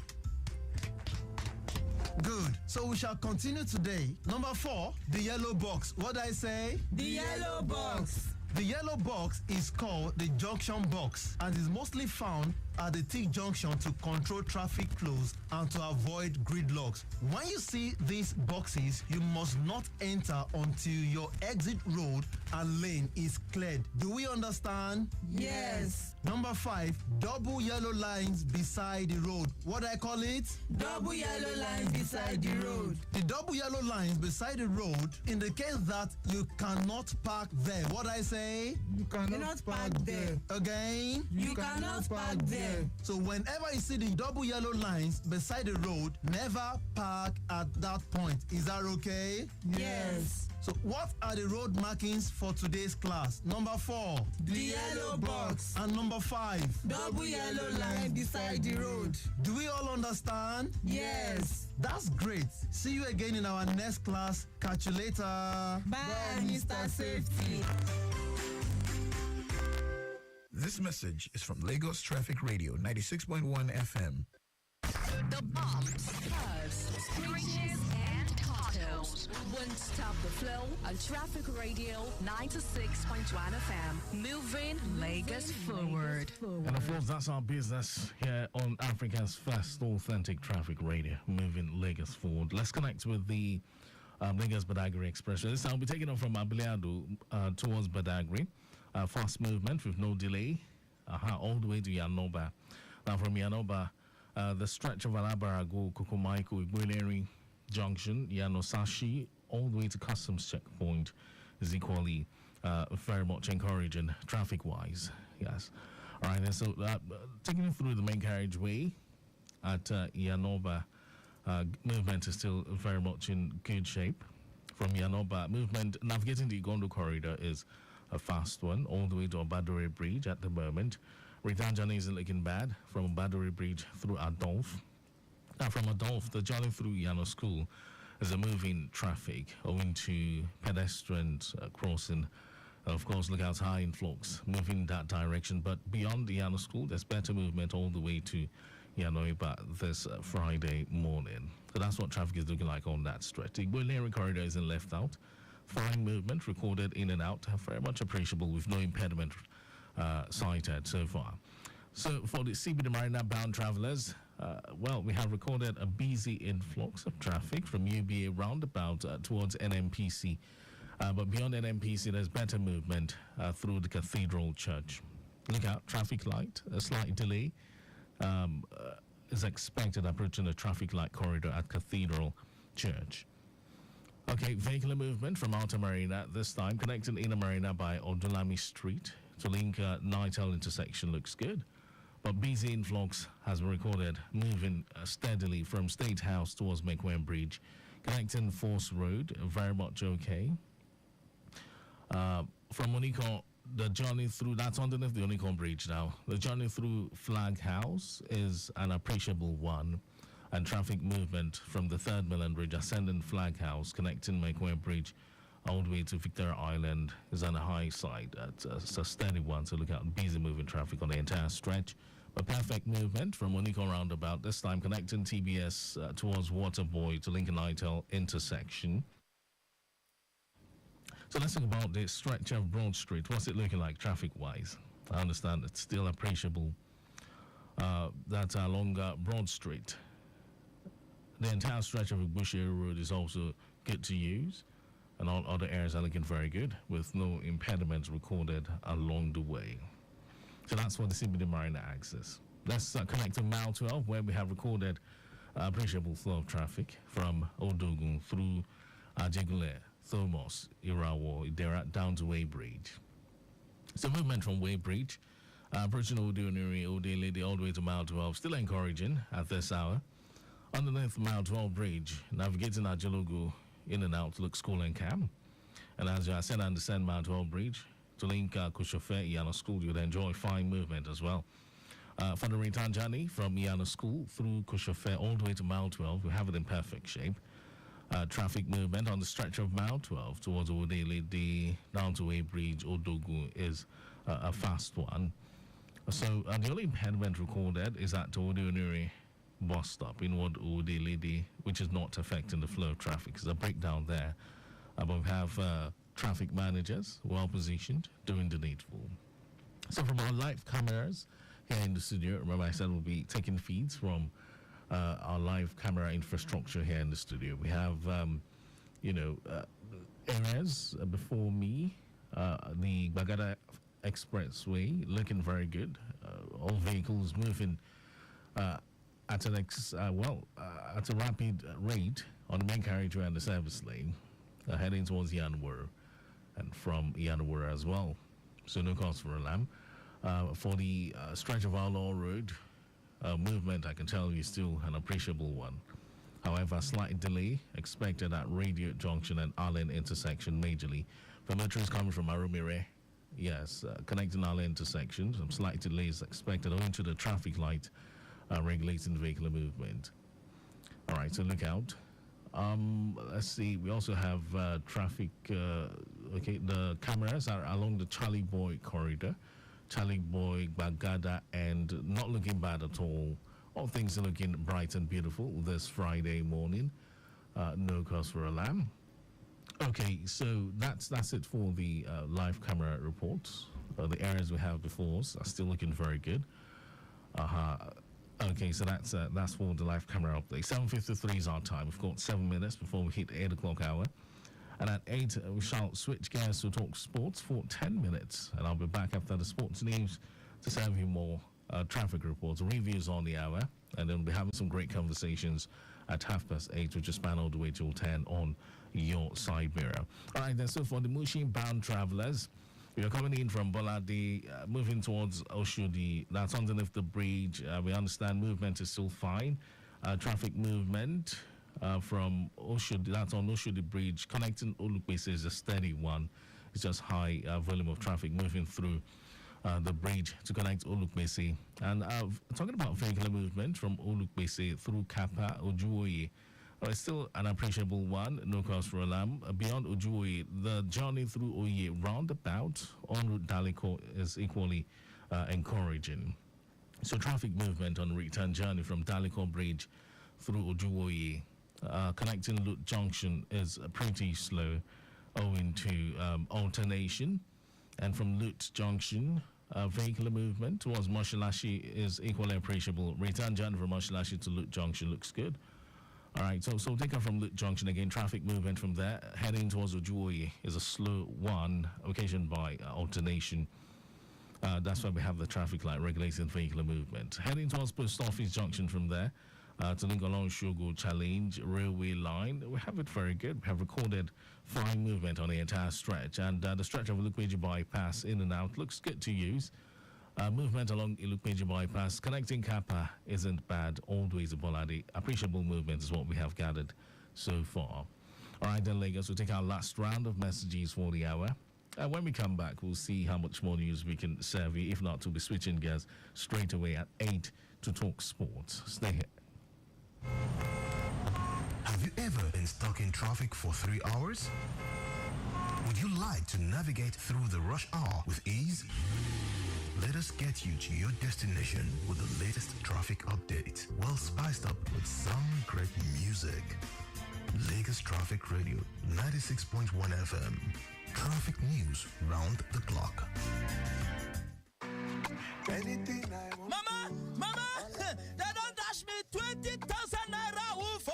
Good. So we shall continue today. Number 4, the yellow box. What did I say? The yellow box. The yellow box is called the junction box and is mostly found at the T junction to control traffic flows and to avoid gridlocks. When you see these boxes, you must not enter until your exit road and lane is cleared. Do we understand? Yes. Number 5, double yellow lines beside the road. What do I call it? Double yellow lines beside the road. The double yellow lines beside the road indicates that you cannot park there. What do I say? You cannot park there. Again? You cannot park there. So whenever you see the double yellow lines beside the road, never park at that point. Is that okay? Yes. So what are the road markings for today's class? Number 4, the yellow box. And number 5, double yellow line beside the road. Do we all understand? Yes. That's great. See you again in our next class. Catch you later. Bye, Mr. Safety. This message is from Lagos Traffic Radio 96.1 FM. The bumps, curves, screeches, and potholes won't stop the flow on Traffic Radio 96.1 FM. Moving Lagos forward. And of course, that's our business here on Africa's first authentic traffic radio, moving Lagos forward. Let's connect with the Lagos Badagry Expressway. This time we'll be taking off from Abiliado towards Badagry. Fast movement with no delay, all the way to Yanoba. Now from Yanoba, the stretch of Alabarago, Kukumaiko, Igweleri Junction, Yanosashi, all the way to Customs Checkpoint is equally very much encouraging traffic-wise. Yes. All right, and so taking you through the main carriageway at Yanoba, movement is still very much in good shape. From Yanoba, movement navigating the Gondo corridor is a fast one, all the way to Obadore Bridge at the moment. Return journey isn't looking bad from Obadore Bridge through Adolf. Now from Adolf, the journey through Yano School is a moving traffic owing to pedestrians crossing. Of course, look out, high influx moving that direction. But beyond the Yano School, there's better movement all the way to Yanoiba this Friday morning. So that's what traffic is looking like on that stretch. The Igweleri corridor isn't left out. Fine movement recorded in and out, very much appreciable with no impediment cited so far. So for the CBD Marina bound travelers, well, we have recorded a busy influx of traffic from UBA roundabout towards NMPC. But beyond NMPC, there's better movement through the Cathedral Church. Look out, traffic light, a slight delay is expected approaching the traffic light corridor at Cathedral Church. Okay, vehicular movement from Outer Marina, this time connecting Inner Marina by Odulami Street to link Nightel intersection looks good. But busy influx has been recorded moving steadily from State House towards Mekwen Bridge, connecting Force Road, very much okay. From Oniko, the journey through, that's underneath the Oniko Bridge now. The journey through Flag House is an appreciable one. And traffic movement from the 3rd Mainland Bridge ascending Flag House connecting Mekwe Bridge all the way to Victoria Island is on the high side. It's a steady one, so look out, busy moving traffic on the entire stretch. But perfect movement from Oniko roundabout, this time connecting TBS towards Waterboy to Lincoln Nightel intersection. So let's talk about the stretch of Broad Street. What's it looking like traffic-wise? I understand it's still appreciable. That's along Broad Street. The entire stretch of Igbushi Road is also good to use, and all other areas are looking very good, with no impediments recorded along the way. So that's for the CBD Marina axis. Let's connect to Mile 12, where we have recorded appreciable flow of traffic from Odogun through Ajigule, Thomos, Irawo, Idera, down to Weybridge. So movement from Weybridge, approaching Odunuri, Odelady, all the way to Mile 12, still encouraging at this hour. Underneath Mile 12 Bridge, navigating Ajelogu in and out, look School and Cam. And as you ascend and descend Mile 12 Bridge to link Kushofe, Iano School, you'd enjoy fine movement as well. For the return journey from Iano School through Kushofe all the way to Mile 12, we have it in perfect shape. Traffic movement on the stretch of Mile 12 towards Odelede down to Weybridge, Odogu is a fast one. So the only impediment recorded is at Odunuri bus stop in Ward Udi Lady, which is not affecting the flow of traffic. There's a breakdown there. But we have traffic managers well positioned doing the needful. So from our live cameras here in the studio, remember I said we'll be taking feeds from our live camera infrastructure here in the studio. We have, areas before me, the Bagada Expressway looking very good. All vehicles moving at a rapid rate on the main carriageway and the service lane, heading towards Yanwur and from Yanwur as well. So no cause for alarm. For the stretch of our Law Road, movement, I can tell you, is still an appreciable one. However, slight delay expected at Radio Junction and Allen intersection majorly. For motorists coming from Arumire, yes, connecting Allen intersection, some slight delays expected owing to the traffic light regulating vehicular movement. All right, so look out. Let's see, we also have traffic, the cameras are along the Charlie Boy corridor, Charlie Boy, Bagada, and not looking bad at all. All things are looking bright and beautiful this Friday morning. No cause for alarm. Okay, so that's it for the live camera reports. The areas we have before us are still looking very good. Okay, so that's for the live camera update. 7:53 is our time. We've got 7 minutes before we hit the 8 o'clock hour. And at 8, we shall switch gears to talk sports for 10 minutes. And I'll be back after the sports news to serve you more traffic reports, reviews on the hour. And then we'll be having some great conversations at 8:30, which will span all the way till 10 on your side mirror. All right, then, so for the Mushin-bound travelers, you're coming in from Bolade, moving towards Oshodi. That's underneath the bridge. We understand movement is still fine. Traffic movement from Oshodi, that's on Oshodi Bridge, connecting Olupese is a steady one. It's just high volume of traffic moving through the bridge to connect Olupese. And talking about vehicular movement from Olupese through Kappa, Ojuoye, it's still an appreciable one, no cause for alarm. Beyond Ojuoye, the journey through Oye roundabout en route Daliko is equally encouraging. So traffic movement on return journey from Daliko Bridge through Ojuoye, connecting Lut Junction is pretty slow owing to alternation. And from Lut Junction, vehicular movement towards Moshalashi is equally appreciable. Return journey from Moshalashi to Lut Junction looks good. All right, so take off from Lut Junction again. Traffic movement from there heading towards Ojuoye is a slow one, occasioned by alternation. That's why we have the traffic light regulating vehicular movement. Heading towards Post Office Junction from there to link along Shogo Challenge Railway Line. We have it very good. We have recorded fine movement on the entire stretch, and the stretch of Ilukweji Bypass in and out looks good to use. Movement along Ilukweji Bypass connecting Kappa isn't bad. Always a Bolade. Appreciable movement is what we have gathered so far. All right, then, Lagos, we'll take our last round of messages for the hour. When we come back, we'll see how much more news we can serve you. If not, we'll be switching gears straight away at 8 to talk sports. Stay here. Have you ever been stuck in traffic for 3 hours? Would you like to navigate through the rush hour with ease? Let us get you to your destination with the latest traffic update, well spiced up with some great music. Lagos Traffic Radio, 96.1 FM. Traffic news round the clock. Anything I want. Mama, they don't dash me 20,000 naira woof.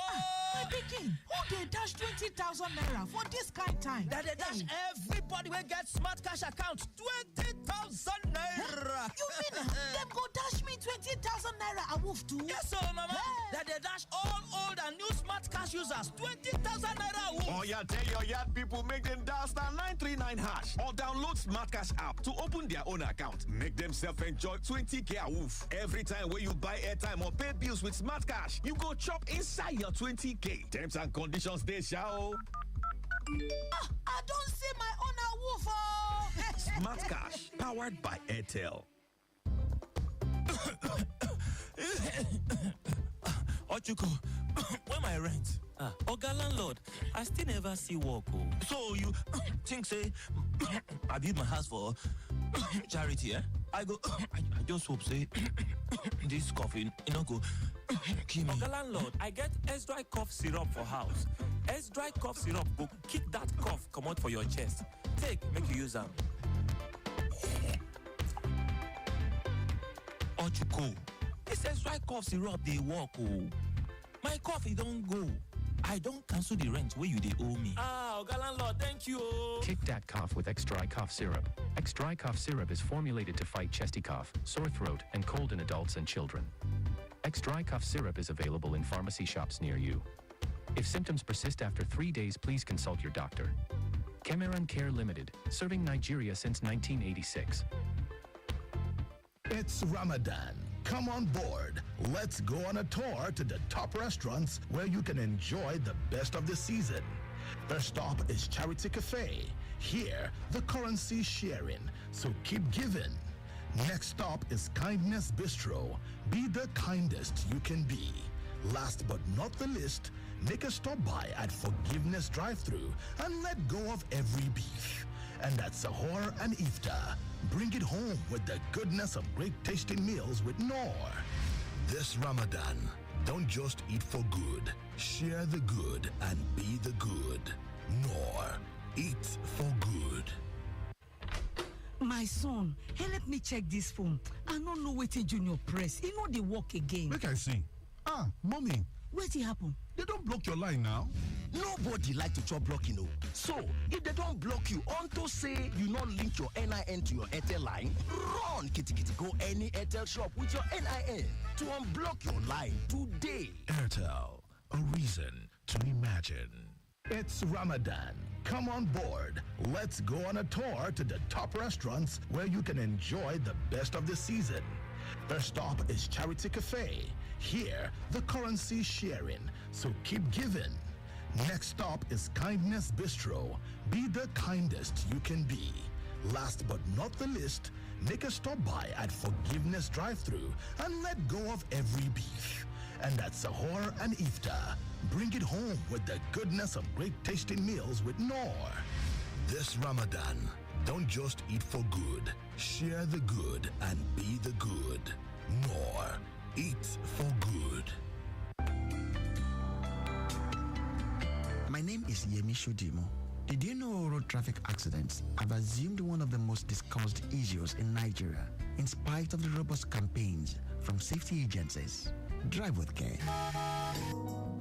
My pikin, who they dash 20,000 naira for this kind time? That they dash everybody will get smart cash account 20,000 naira. You mean them go dash me 20,000 naira a woof too? Yes, sir, mama. That they dash all old and new smart cash users 20,000 naira woof. Oh yeah, tell your yard people make them dial *939# or download Smart Cash app to open their own account. Make themselves enjoy 20k a woof. Every time when you buy airtime or pay bills with Smart Cash, you go chop inside your 20k. Terms and conditions they shall. I don't see my own a woof. Smart Cash, powered by Airtel. Ochuko, where my rent? Oga landlord, I still never see work. So you think say I build my house for charity, eh? I go, I just hope say this coffee, go kill me. Oga landlord, I get S-Dry cough syrup for house. S-Dry cough syrup go kick that cough come out for your chest. Take, make you use them. Ochuko, this S-Dry cough syrup they work. Oh, my coffee don't go. I don't cancel the rent where you they owe me. Ah, Oga landlord, thank you. Kick that cough with X-Dry cough syrup. X-Dry cough syrup is formulated to fight chesty cough, sore throat, and cold in adults and children. X-Dry cough syrup is available in pharmacy shops near you. If symptoms persist after 3 days, please consult your doctor. Cameron Care Limited, serving Nigeria since 1986. It's Ramadan. Come on board. Let's go on a tour to the top restaurants where you can enjoy the best of the season. First stop is Charity Cafe. Here, the currency is sharing, so keep giving. Next stop is Kindness Bistro. Be the kindest you can be. Last but not the least, make a stop by at Forgiveness Drive-Thru and let go of every beef. And at Sahur and Iftar, bring it home with the goodness of great tasting meals with Noor. This Ramadan, don't just eat for good. Share the good and be the good. Noor, eat for good. My son, let me check this phone. I don't know wetin Junior press. He know they work again. Make I see. Ah, mommy. Wetin happen? They don't block your line now. Nobody like to chop blocking, no. So, if they don't block you unto say you not link your NIN to your Airtel line, run, kitty, go any Airtel shop with your NIN to unblock your line today. Airtel, a reason to imagine. It's Ramadan. Come on board. Let's go on a tour to the top restaurants where you can enjoy the best of the season. First stop is Charity Cafe. Here, the currency is sharing, so keep giving. Next stop is Kindness Bistro. Be the kindest you can be. Last but not the least, make a stop by at Forgiveness Drive-Thru and let go of every beef. And at Sahur and Iftar, bring it home with the goodness of great tasting meals with Noor. This Ramadan, don't just eat for good. Share the good and be the good. Noor, eat for good. My name is Yemi Shudimo. Did you know road traffic accidents have assumed one of the most discussed issues in Nigeria, in spite of the robust campaigns from safety agencies? Drive with care.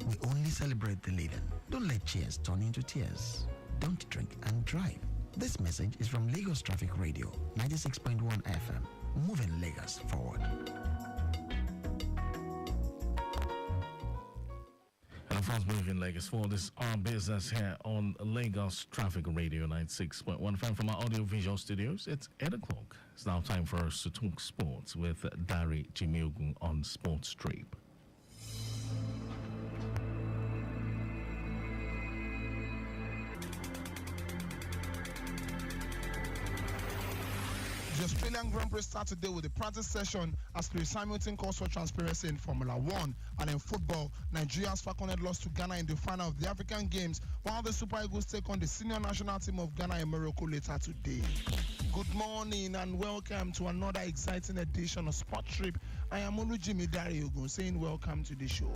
We only celebrate the living. Don't let cheers turn into tears. Don't drink and drive. This message is from Lagos Traffic Radio, 96.1 FM, moving Lagos forward. And of course, moving Lagos forward is our business here on Lagos Traffic Radio 96.1 FM from our audio-visual studios. It's 8 o'clock. It's now time for us to talk sports with Dari Jimiogun on Sports Strip. The Australian Grand Prix starts today with a practice session as Lewis Hamilton calls for transparency in Formula One. And in football, Nigeria's Falconet lost to Ghana in the final of the African Games, while the Super Eagles take on the senior national team of Ghana in Morocco later today. Good morning and welcome to another exciting edition of Sport Trip. I am Olujimi Dariogun saying welcome to the show.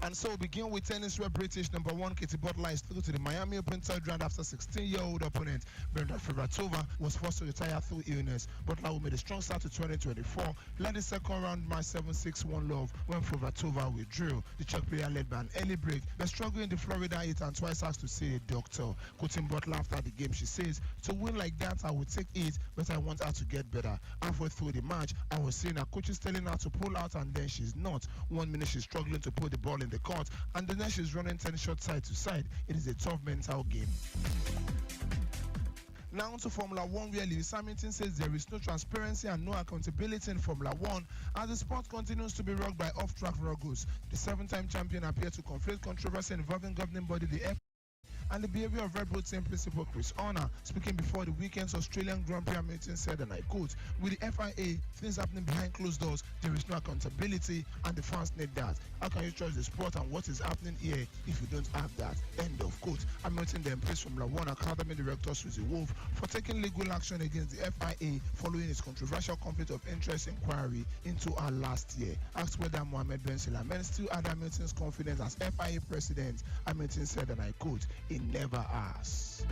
And so we begin with tennis where British #1 Katie Butler is through to the Miami Open third round after 16-year-old opponent Brenda Fivratova was forced to retire through illness. Butler, who made a strong start to 2024, led the second round match 7-6-1 love when Fivratova withdrew. The Czech player led by an early break, but struggling in the Florida heat and twice asked to see a doctor. Quoting Butler after the game, she says, "To win like that, I would take it, but I want her to get better." Halfway through the match, I was seeing her coaches telling her to pull out, and then she's not. 1 minute she's struggling to put the ball in the court, and the next she's running 10 shots side to side. It is a tough mental game. Now to Formula One, where Lewis Hamilton says there is no transparency and no accountability in Formula One as the sport continues to be rocked by off-track ruggles. The 7-time champion appeared to conflate controversy involving governing body the and the behavior of Red Bull team principal Chris Horner. Speaking before the weekend's Australian Grand Prix, Hamilton said, and I quote, "With the FIA, things happening behind closed doors, there is no accountability, and the fans need that. How can you trust the sport and what is happening here if you don't have that?" End of quote. Hamilton then praised Formula One Academy director Susie Wolf for taking legal action against the FIA following its controversial conflict of interest inquiry into her last year. Asked whether Mohammed Ben Sulayem still had Hamilton's confidence as FIA president, Hamilton said, and I quote, "He never has."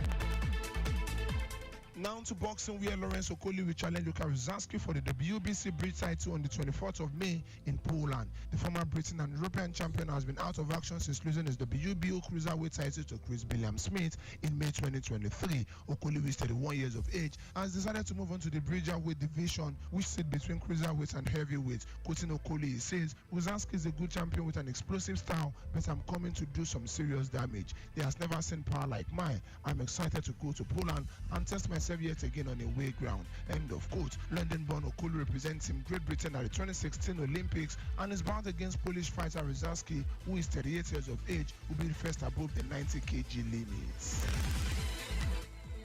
Now to boxing, where Lawrence Okoli will challenge Luka Rzadski for the WBC Brit title on the 24th of May in Poland. The former Britain and European champion has been out of action since losing his WBO cruiserweight title to Chris Billiam-Smith in May 2023. Okoli, who is 31 years of age, has decided to move on to the Bridgerweight division, which sits between cruiserweight and heavyweight. Quoting Okoli, he says, "Rzadski is a good champion with an explosive style, but I'm coming to do some serious damage. He has never seen power like mine. I'm excited to go to Poland and test myself yet again on away ground." End of quote. London-born Okoli represents Team Great Britain at the 2016 Olympics and is bound against Polish fighter Rzadski, who is 38 years of age, who will be first above the 90 kg limits.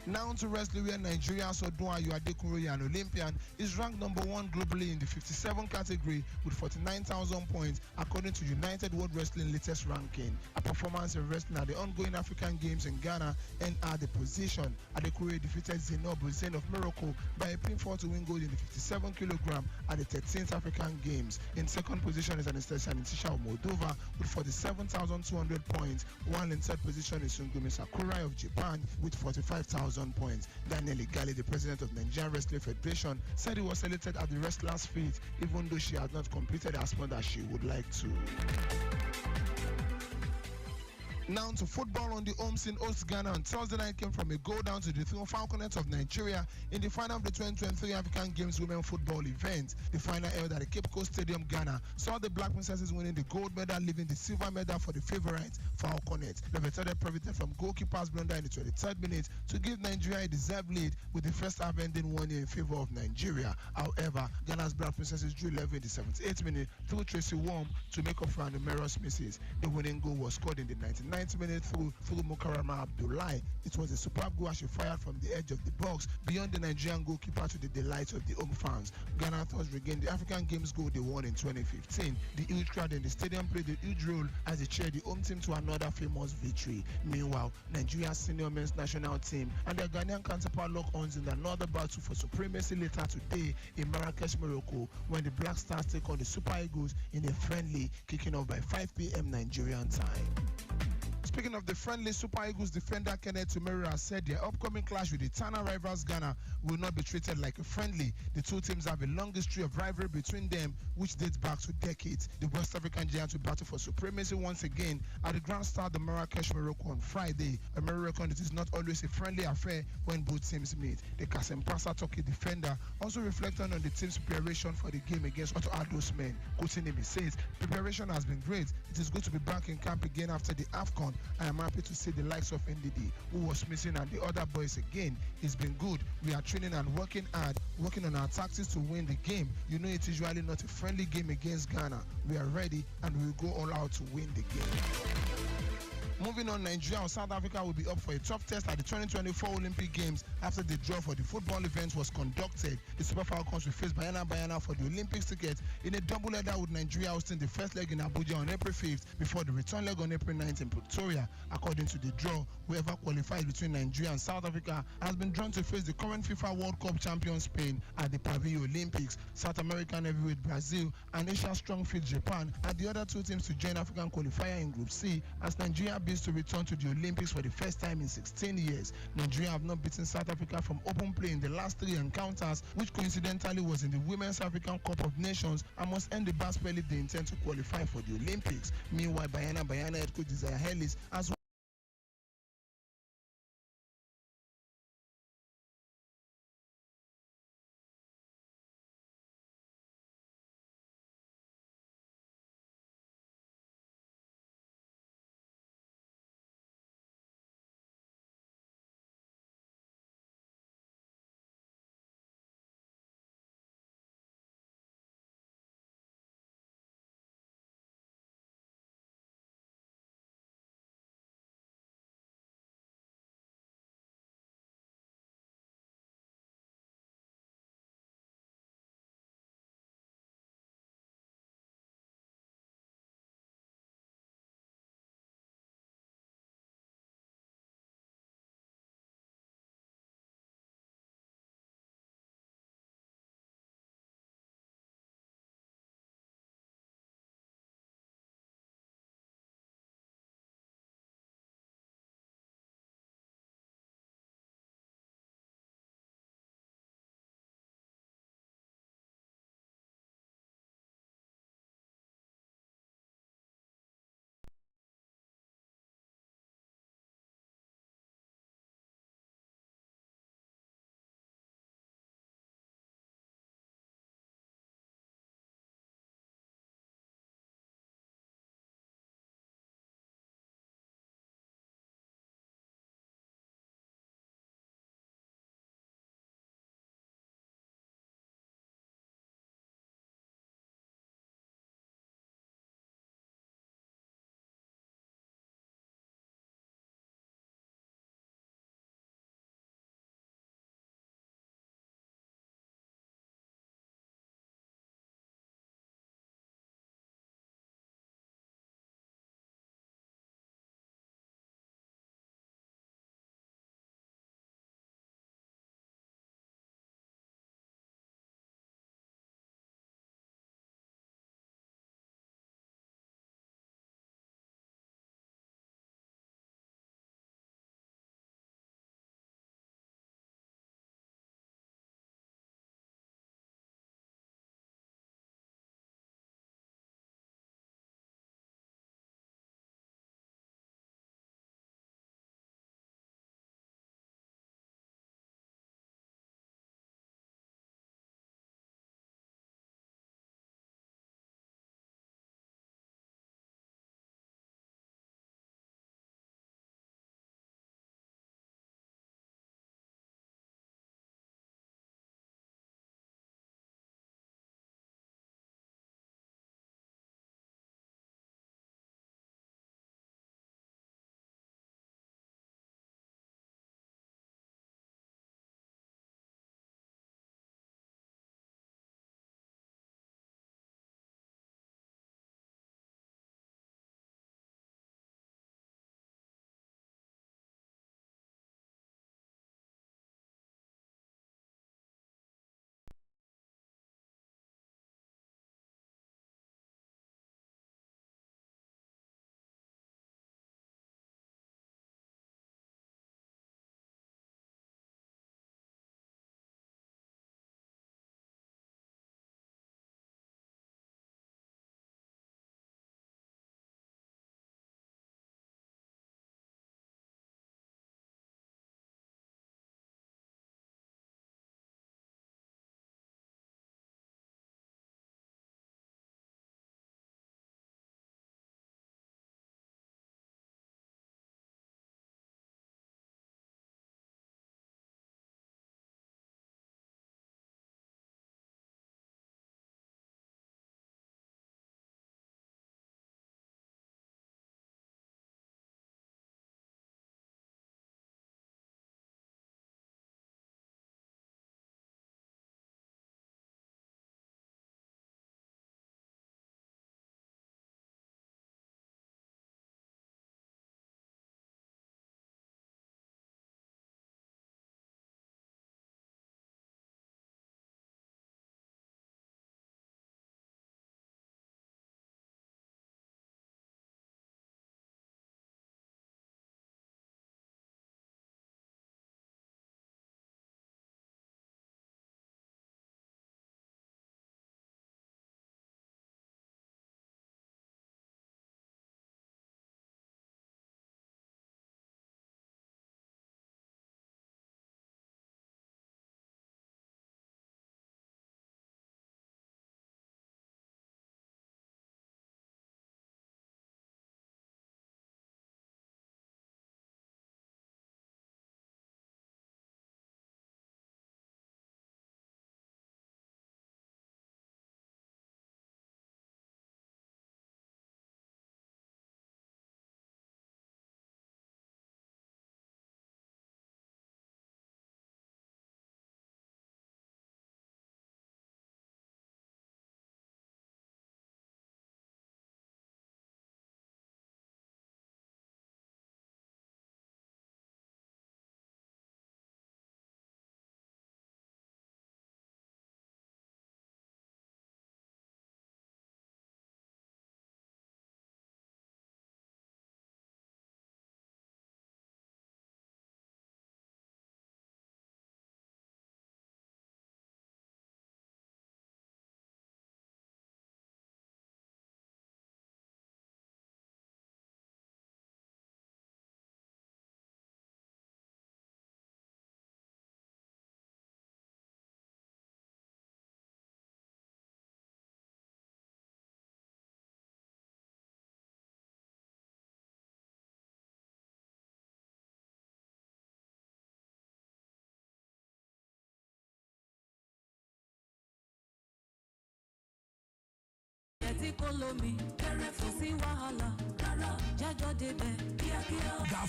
Now to wrestling, where Nigeria's Odun Ayo Adekunroye, an Olympian, is ranked #1 globally in the 57 category with 49,000 points according to United World Wrestling latest ranking. A performance in wrestling at the ongoing African Games in Ghana and at the position. Adekunroye defeated Zainab Hussein of Morocco by a pinfall to win gold in the 57 kg at the 13th African Games. In second position is Anastasia Nitisha of Moldova with 47,200 points, while in third position is Sungumi Sakurai of Japan with 45,000 points. Daniel Igali, the president of Nigerian Wrestling Federation, said he was selected at the wrestler's feet, even though she had not competed as much as she would like to. Now to football on the home scene. Host Ghana on Thursday night came from a goal down to the three Falconets of Nigeria in the final of the 2023 African Games Women Football event. The final held at the Cape Coast Stadium, Ghana, saw the Black Princesses winning the gold medal, leaving the silver medal for the favourites, Falconets. Levetade profited from goalkeeper's blunder in the 23rd minute to give Nigeria a deserved lead, with the first half ending 1-0 in favour of Nigeria. However, Ghana's Black Princesses drew 11 in the 78th minute through Tracy Worm to make up for her numerous misses. The winning goal was scored in the 99th minute through Mukarama Abdullahi. It was a superb goal as she fired from the edge of the box beyond the Nigerian goalkeeper, to the delight of the home fans. Ghana thus regained the African Games gold they won in 2015. The huge crowd in the stadium played a huge role as they cheered the home team to another famous victory. Meanwhile, Nigeria's senior men's national team and their Ghanaian counterpart lock horns in another battle for supremacy later today in Marrakesh, Morocco, when the Black Stars take on the Super Eagles in a friendly kicking off by 5 p.m. Nigerian time. Speaking of the friendly, Super Eagles defender Kenneth Tumeri said their upcoming clash with the Tana rivals Ghana will not be treated like a friendly. The two teams have a long history of rivalry between them, which dates back to decades. The West African giants will battle for supremacy once again at the Grand Stade de Marrakesh, Morocco on Friday. Tumeri reckoned it is not always a friendly affair when both teams meet. The Kasempasa Turkey defender also reflected on the team's preparation for the game against Otto Addo's men. Quoting him, he says, "Preparation has been great. It is good to be back in camp again after the AFCON. I am happy to see the likes of NDD, who was missing, and the other boys again. It's been good. We are training and working hard, working on our tactics to win the game. You know, it is usually not a friendly game against Ghana. We are ready and we will go all out to win the game." Moving on, Nigeria or South Africa will be up for a tough test at the 2024 Olympic Games after the draw for the football event was conducted. The Super Falcons will face Bayana for the Olympics ticket in a double header, with Nigeria hosting the first leg in Abuja on April 5th before the return leg on April 9th in Pretoria. According to the draw, whoever qualifies between Nigeria and South Africa has been drawn to face the current FIFA World Cup champion Spain at the Paris Olympics, South American heavyweight Brazil, and Asian strongfield Japan are the other two teams to join African qualifier in Group C, as Nigeria bids to return to the Olympics for the first time in 16 years. Nigeria have not beaten South Africa from open play in the last 3 encounters, which coincidentally was in the Women's African Cup of Nations, and must end the bad spell if they intend to qualify for the Olympics. Meanwhile, Bayana head coach Desire Ellis has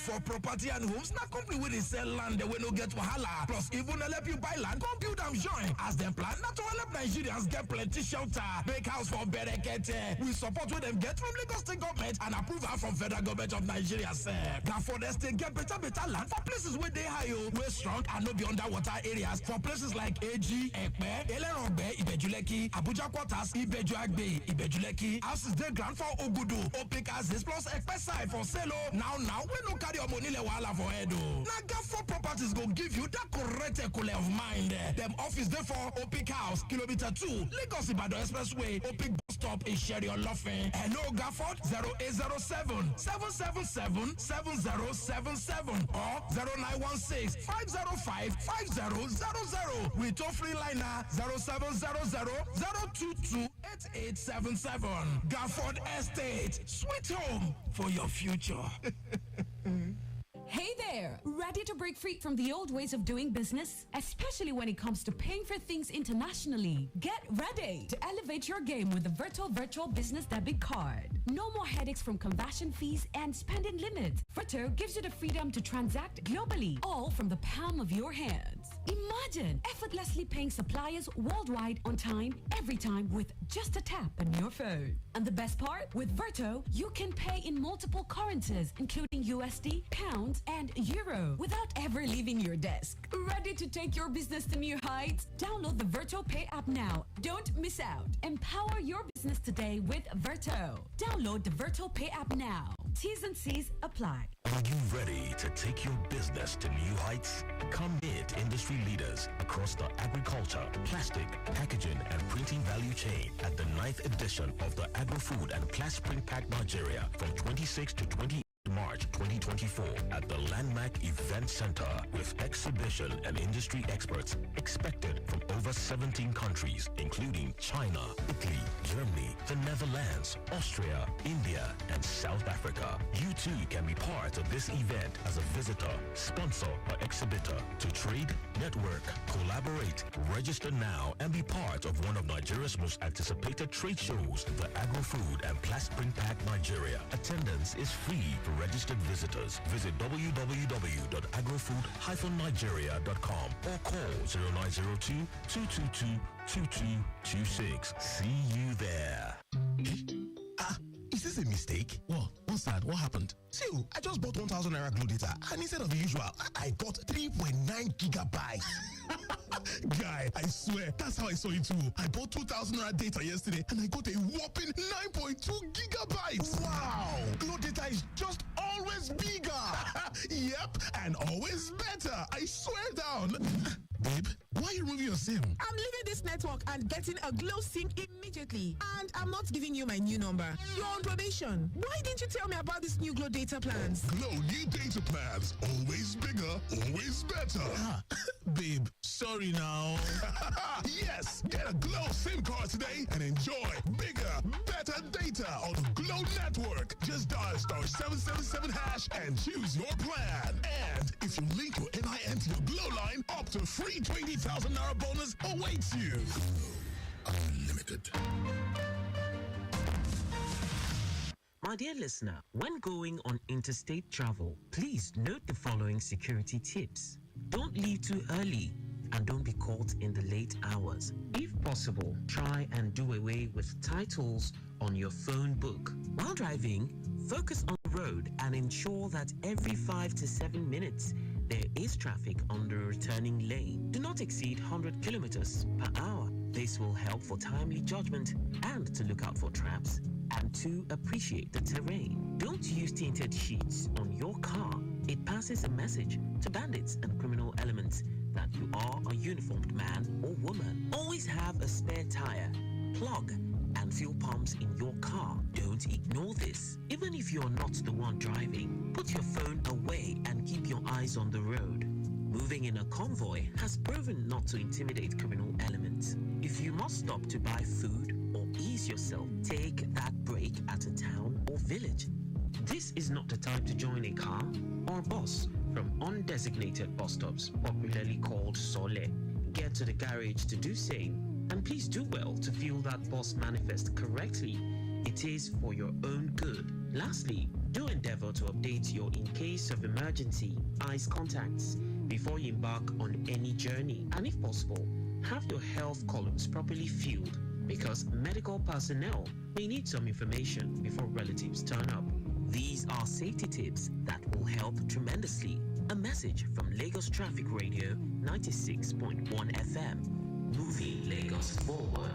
For property and homes, na company wey dey sell land wey no get wahala. Plus, even help you buy land, come build am join. As dem plan, na to help Nigerians get plenty shelter. Make house for Berekete. We support what them get from Lagos State government and approval from Federal Government of Nigeria. Therefore, they still get better land for places where they high, where strong and no be underwater areas. For places like AG, Ekpe, Elerongbe, Ibejuleki, Abuja Quarters, Ibejuagbe, Ibejuleki. Houses they grant for Ogudu, Opik Houses plus Ekpe side for Selo. Now, we no carry your money le wala for Edo. Now, Gafo Properties go give you that correct equal of mind. Them office there for Opik House, Kilometer 2, Lagos Ibadan Expressway, Opik Bus Stop in Sherion Laughing. Hello, Gafford 0807 777 7077 or 0916 505 5000 with toll free liner 0700 022 8877. Gafford Estate, sweet home for your future. Hey there! Ready to break free from the old ways of doing business? Especially when it comes to paying for things internationally. Get ready to elevate your game with the Virtual Business Debit Card. No more headaches from conversion fees and spending limits. Virtual gives you the freedom to transact globally, all from the palm of your hands. Imagine effortlessly paying suppliers worldwide on time, every time with just a tap on your phone. And the best part? With Virto, you can pay in multiple currencies, including USD, pounds, and euro, without ever leaving your desk. Ready to take your business to new heights? Download the Virto Pay app now. Don't miss out. Empower your business today with Virto. Download the Virto Pay app now. T's and C's apply. Are you ready to take your business to new heights? Come meet industry leaders across the agriculture, plastic, packaging, and printing value chain at the 9th edition of the Agro-Food and Plastic Print Pack Nigeria from 26 to 28 March 2024 at the Landmark Event Center with exhibition and industry experts expected from over 17 countries, including China, Italy, Germany, the Netherlands, Austria, India, and South Africa. You too can be part of this event as a visitor, sponsor, or exhibitor to trade, network, collaborate, register now, and be part of one of Nigeria's most anticipated trade shows, the Agro-Food and Plastic Print Pack Nigeria. Attendance is free for registered visitors. Visit www.agrofood-nigeria.com or call 0902-222-2226. See you there. Is this a mistake? What? What's that? What happened? See, I just bought 1,000 Naira Glow data, and instead of the usual, I got 3.9 gigabytes. Guy, I swear, that's how I saw it too. I bought 2,000 Naira data yesterday, and I got a whopping 9.2 gigabytes. Wow! Glow data is just always bigger. Yep, and always better. I swear down. Babe, why are you removing your SIM? I'm leaving this network and getting a Glow SIM immediately. And I'm not giving you my new number. You're on probation. Why didn't you tell me about this new Glow data plans? Glow new data plans. Always bigger, always better. Babe, sorry now. Yes, get a Glow SIM card today and enjoy bigger, better data on the Glow network. Just dial *777# and choose your plan. And if you link your NIN to your Glow line, up to free 20,000 Naira bonus awaits you. Unlimited. My dear listener, when going on interstate travel, please note the following security tips. Don't leave too early and don't be caught in the late hours. If possible, try and do away with titles on your phone book. While driving, focus on the road and ensure that every 5 to 7 minutes there is traffic on the returning lane. Do not exceed 100 kilometers per hour. This will help for timely judgment and to look out for traps and to appreciate the terrain. Don't use tinted sheets on your car. It passes a message to bandits and criminal elements that you are a uniformed man or woman. Always have a spare tire, plug, and fuel pumps in your car. Don't ignore this. Even if you're not the one driving, put your phone away and keep your eyes on the road. Moving in a convoy has proven not to intimidate criminal elements. If you must stop to buy food or ease yourself, take that break at a town or village. This is not the time to join a car or bus from undesignated bus stops, popularly called Sole. Get to the garage to do same, and please do well to fill that bus manifest correctly It is for your own good. Lastly, do endeavor to update your in case of emergency eyes contacts before you embark on any journey. And if possible, have your health columns properly filled because medical personnel may need some information before relatives turn up. These are safety tips that will help tremendously. A message from Lagos Traffic Radio 96.1 FM. Moving Lagos forward.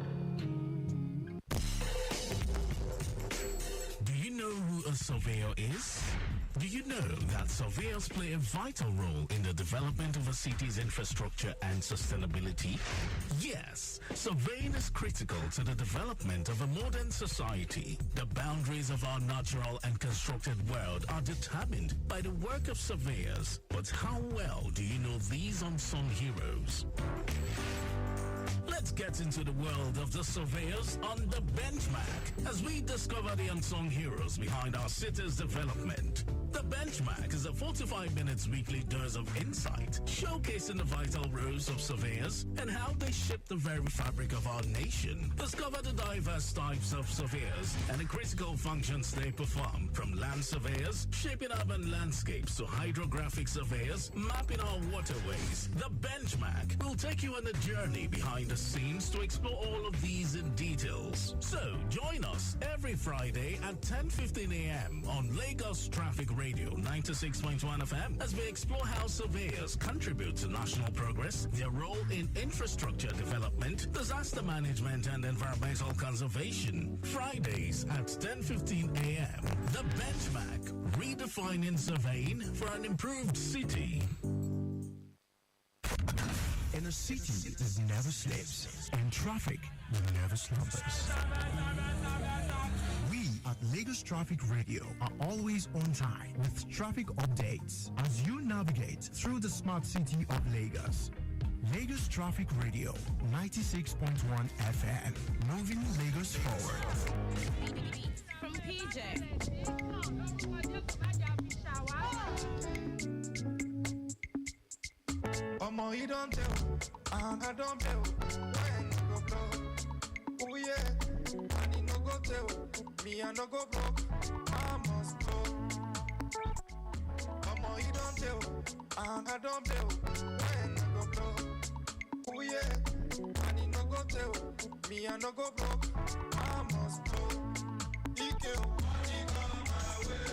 Do you know who a surveyor is? Do you know that surveyors play a vital role in the development of a city's infrastructure and sustainability? Yes, surveying is critical to the development of a modern society. The boundaries of our natural and constructed world are determined by the work of surveyors. But how well do you know these unsung heroes? Let's get into the world of the surveyors on the Benchmark as we discover the unsung heroes behind our city's development. The Benchmark is a 45 minutes weekly dose of insight, showcasing the vital roles of surveyors and how they shape the very fabric of our nation. Discover the diverse types of surveyors and the critical functions they perform, from land surveyors, shaping urban landscapes, to hydrographic surveyors, mapping our waterways. The Benchmark will take you on a journey behind the scenes to explore all of these in details. So join us every Friday at 10:15 a.m. on Lagos Traffic Radio 96.1 FM as we explore how surveyors contribute to national progress, their role in infrastructure development, disaster management, and environmental conservation. Fridays at 10:15 a.m. The Benchmark, redefining surveying for an improved city. In a city that never sleeps, and traffic never slumbers. We at Lagos Traffic Radio are always on time with traffic updates as you navigate through the smart city of Lagos. Lagos Traffic Radio 96.1 FM, moving Lagos forward. From PJ. Omo, you don't tell, and I don't tell, when you go blow. Oh yeah, and you no go tell, me I no go broke, I must blow. Omo, you don't tell, and I don't tell, when you go blow. Oh yeah, and you no go tell, me I no go broke, I must blow. EQ, money come my way,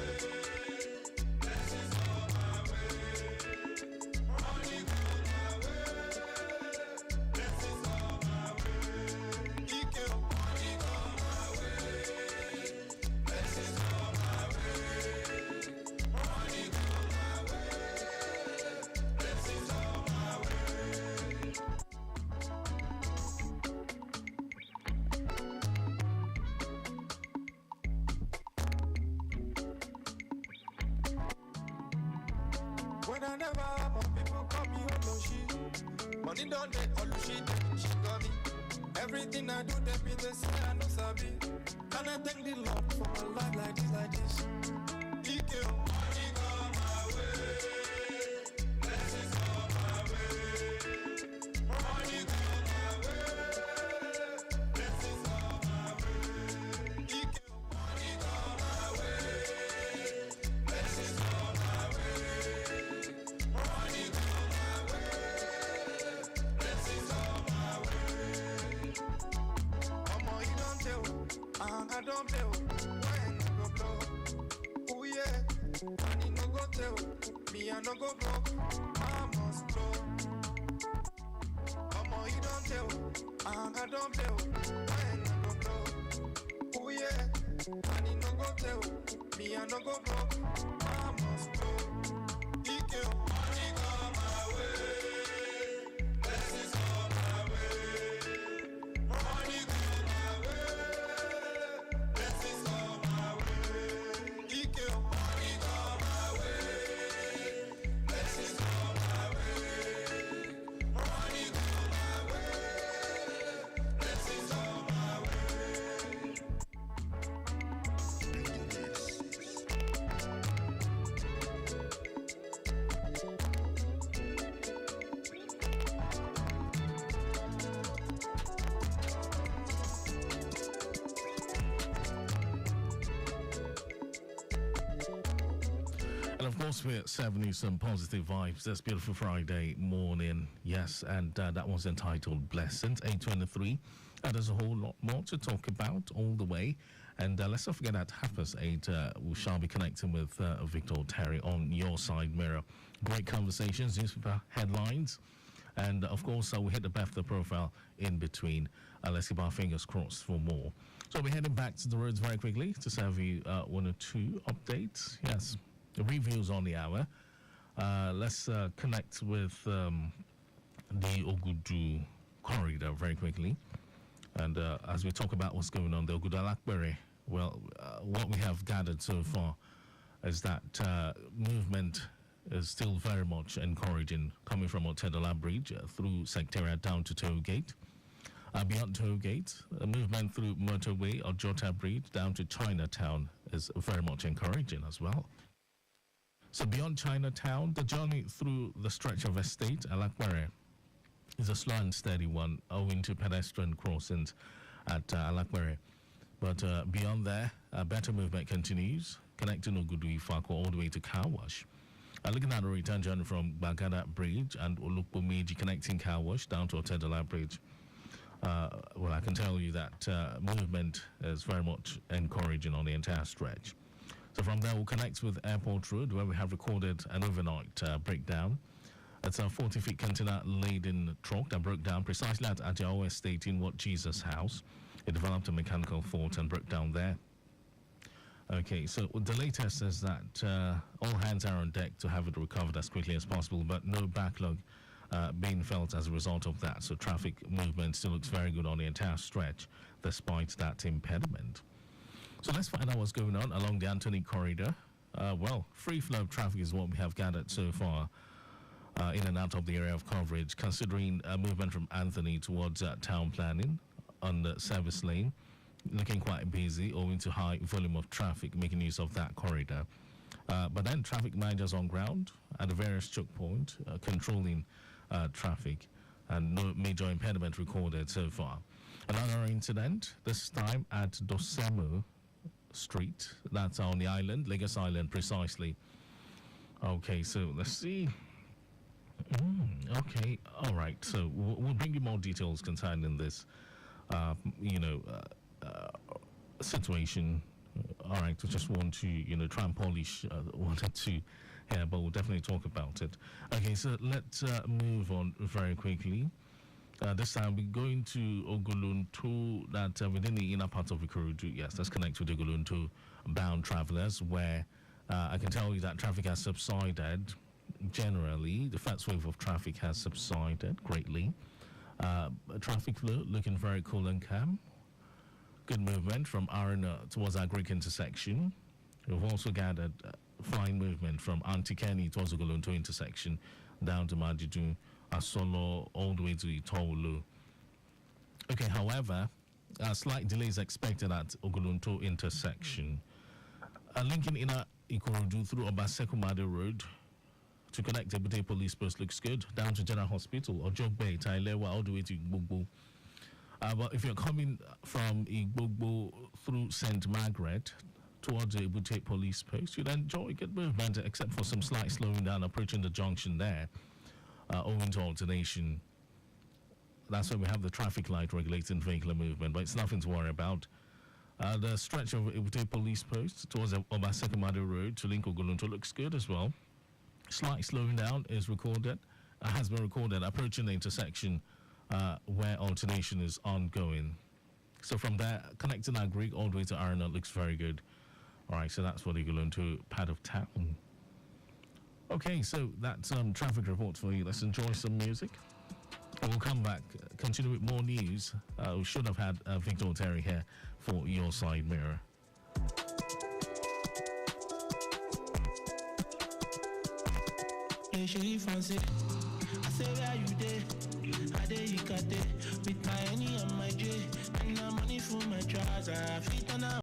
blessings come my way, money come my way, blessings come my way. EQ, money come my way, blessings come my way, money come my way, blessings come my way. When I never have more people call me Oloshi. Money don't get Olushi, she got me. Everything I do, they be the say I know sabi. Can I thank the Lord for my life like this? EQ, money come my way, blessings come my way, money come my way, blessings come my way. EQ, money come my way, blessings come my way. Money come my way, blessings come my way. Omo, you don't tell, and I don't tell, when you go blow. Oh yeah, and you no go tell, me I no go broke, I must blow. Omo, you don't tell, and I don't tell, when you go blow. Oh yeah, and you no go tell, me I no go broke, I must blow. EQ, money come my way, blessings come my way, money come my way, blessings come my way. EQ, money come my way, blessings come my way, money come my way, blessings come my way. And of course, we're serving you some positive vibes this beautiful Friday morning. Yes, and that was entitled Blessings, 8:23. There's a whole lot more to talk about all the way. And let's not forget at 8:30, we shall be connecting with Victor Terry on Your Side Mirror. Great conversations, newspaper headlines. And of course, we hit the BAFTA profile in between. Let's keep our fingers crossed for more. So we're heading back to the roads very quickly to serve you one or two updates. Yes, the reviews on the hour. Let's connect with the Ogudu corridor very quickly. And as we talk about what's going on, the Ogudu Alakbere, well, what we have gathered so far is that movement is still very much encouraging, coming from Otedola Bridge through Secretariat down to Toll Gate. Beyond Toll Gate, a movement through motorway or Jota Bridge down to Chinatown is very much encouraging as well. So beyond Chinatown, the journey through the stretch of estate, Alakbere, is a slow and steady one owing to pedestrian crossings at Alakbere. But beyond there, better movement continues, connecting Ogudu Ifako all the way to Kawash. Looking at the return journey from Bagada Bridge and Olukbomeji connecting Kawash down to Otedola Bridge. Well, I can tell you that movement is very much encouraging on the entire stretch. So from there, we'll connect with Airport Road, where we have recorded an overnight breakdown. It's a 40-feet container-laden truck that broke down precisely at Ajao Estate in What Jesus House. It developed a mechanical fault and broke down there. Okay, so the latest is that all hands are on deck to have it recovered as quickly as possible, but no backlog being felt as a result of that. So traffic movement still looks very good on the entire stretch, despite that impediment. So let's find out what's going on along the Anthony Corridor. Well, free flow of traffic is what we have gathered so far in and out of the area of coverage, considering movement from Anthony towards town planning on the service lane. Looking quite busy owing to high volume of traffic making use of that corridor. But then traffic managers on ground at the various choke points controlling traffic, and no major impediment recorded so far. Another incident, this time at Dosemo Street, that's on the island, Lagos Island precisely. Okay, so let's see. Okay, all right, so we'll bring you more details concerning this, situation. All right, we just want to, try and polish one or two here, but we'll definitely talk about it. Okay, so let's move on very quickly. This time we're going to Oguluntu, that within the inner part of Ikorodu. Yes, let's connect with Oguluntu bound travelers, where I can tell you that traffic has subsided. Generally, the first wave of traffic has subsided greatly. Traffic flow looking very cool and calm. Good movement from Arena towards our Greek intersection. We've also gathered fine movement from Antikeni towards the Oguluntu intersection down to Majidu, Asolo, all the way to Itolu. Okay, however, a slight delay is expected at Oguluntu intersection. Linking inner Ikorodu through Obasekumade Road to connect Ebute Police Post looks good. Down to General Hospital or Jogbe, Tailewa, all the way to Igbogbo. But if you're coming from Igbogbo through St. Margaret towards the Ebute Police Post, you'd enjoy good movement, except for some slight slowing down approaching the junction there, owing to alternation. That's why we have the traffic light regulating vehicular movement, but it's nothing to worry about. The stretch of Ebute Police Post towards Obasekumade Road to link Oguluntu looks good as well. Slight slowing down is recorded, has been recorded approaching the intersection where alternation is ongoing. So from there, connecting our Greek all the way to Arena looks very good. All right, so that's what you go into part of town. Okay, so that's traffic report for you. Let's enjoy some music. We'll come back, continue with more news. We should have had Victor Terry here for Your Side Mirror. I say where you dey? I dey you got with my Henny and my J, and the money for my trousers. I fit on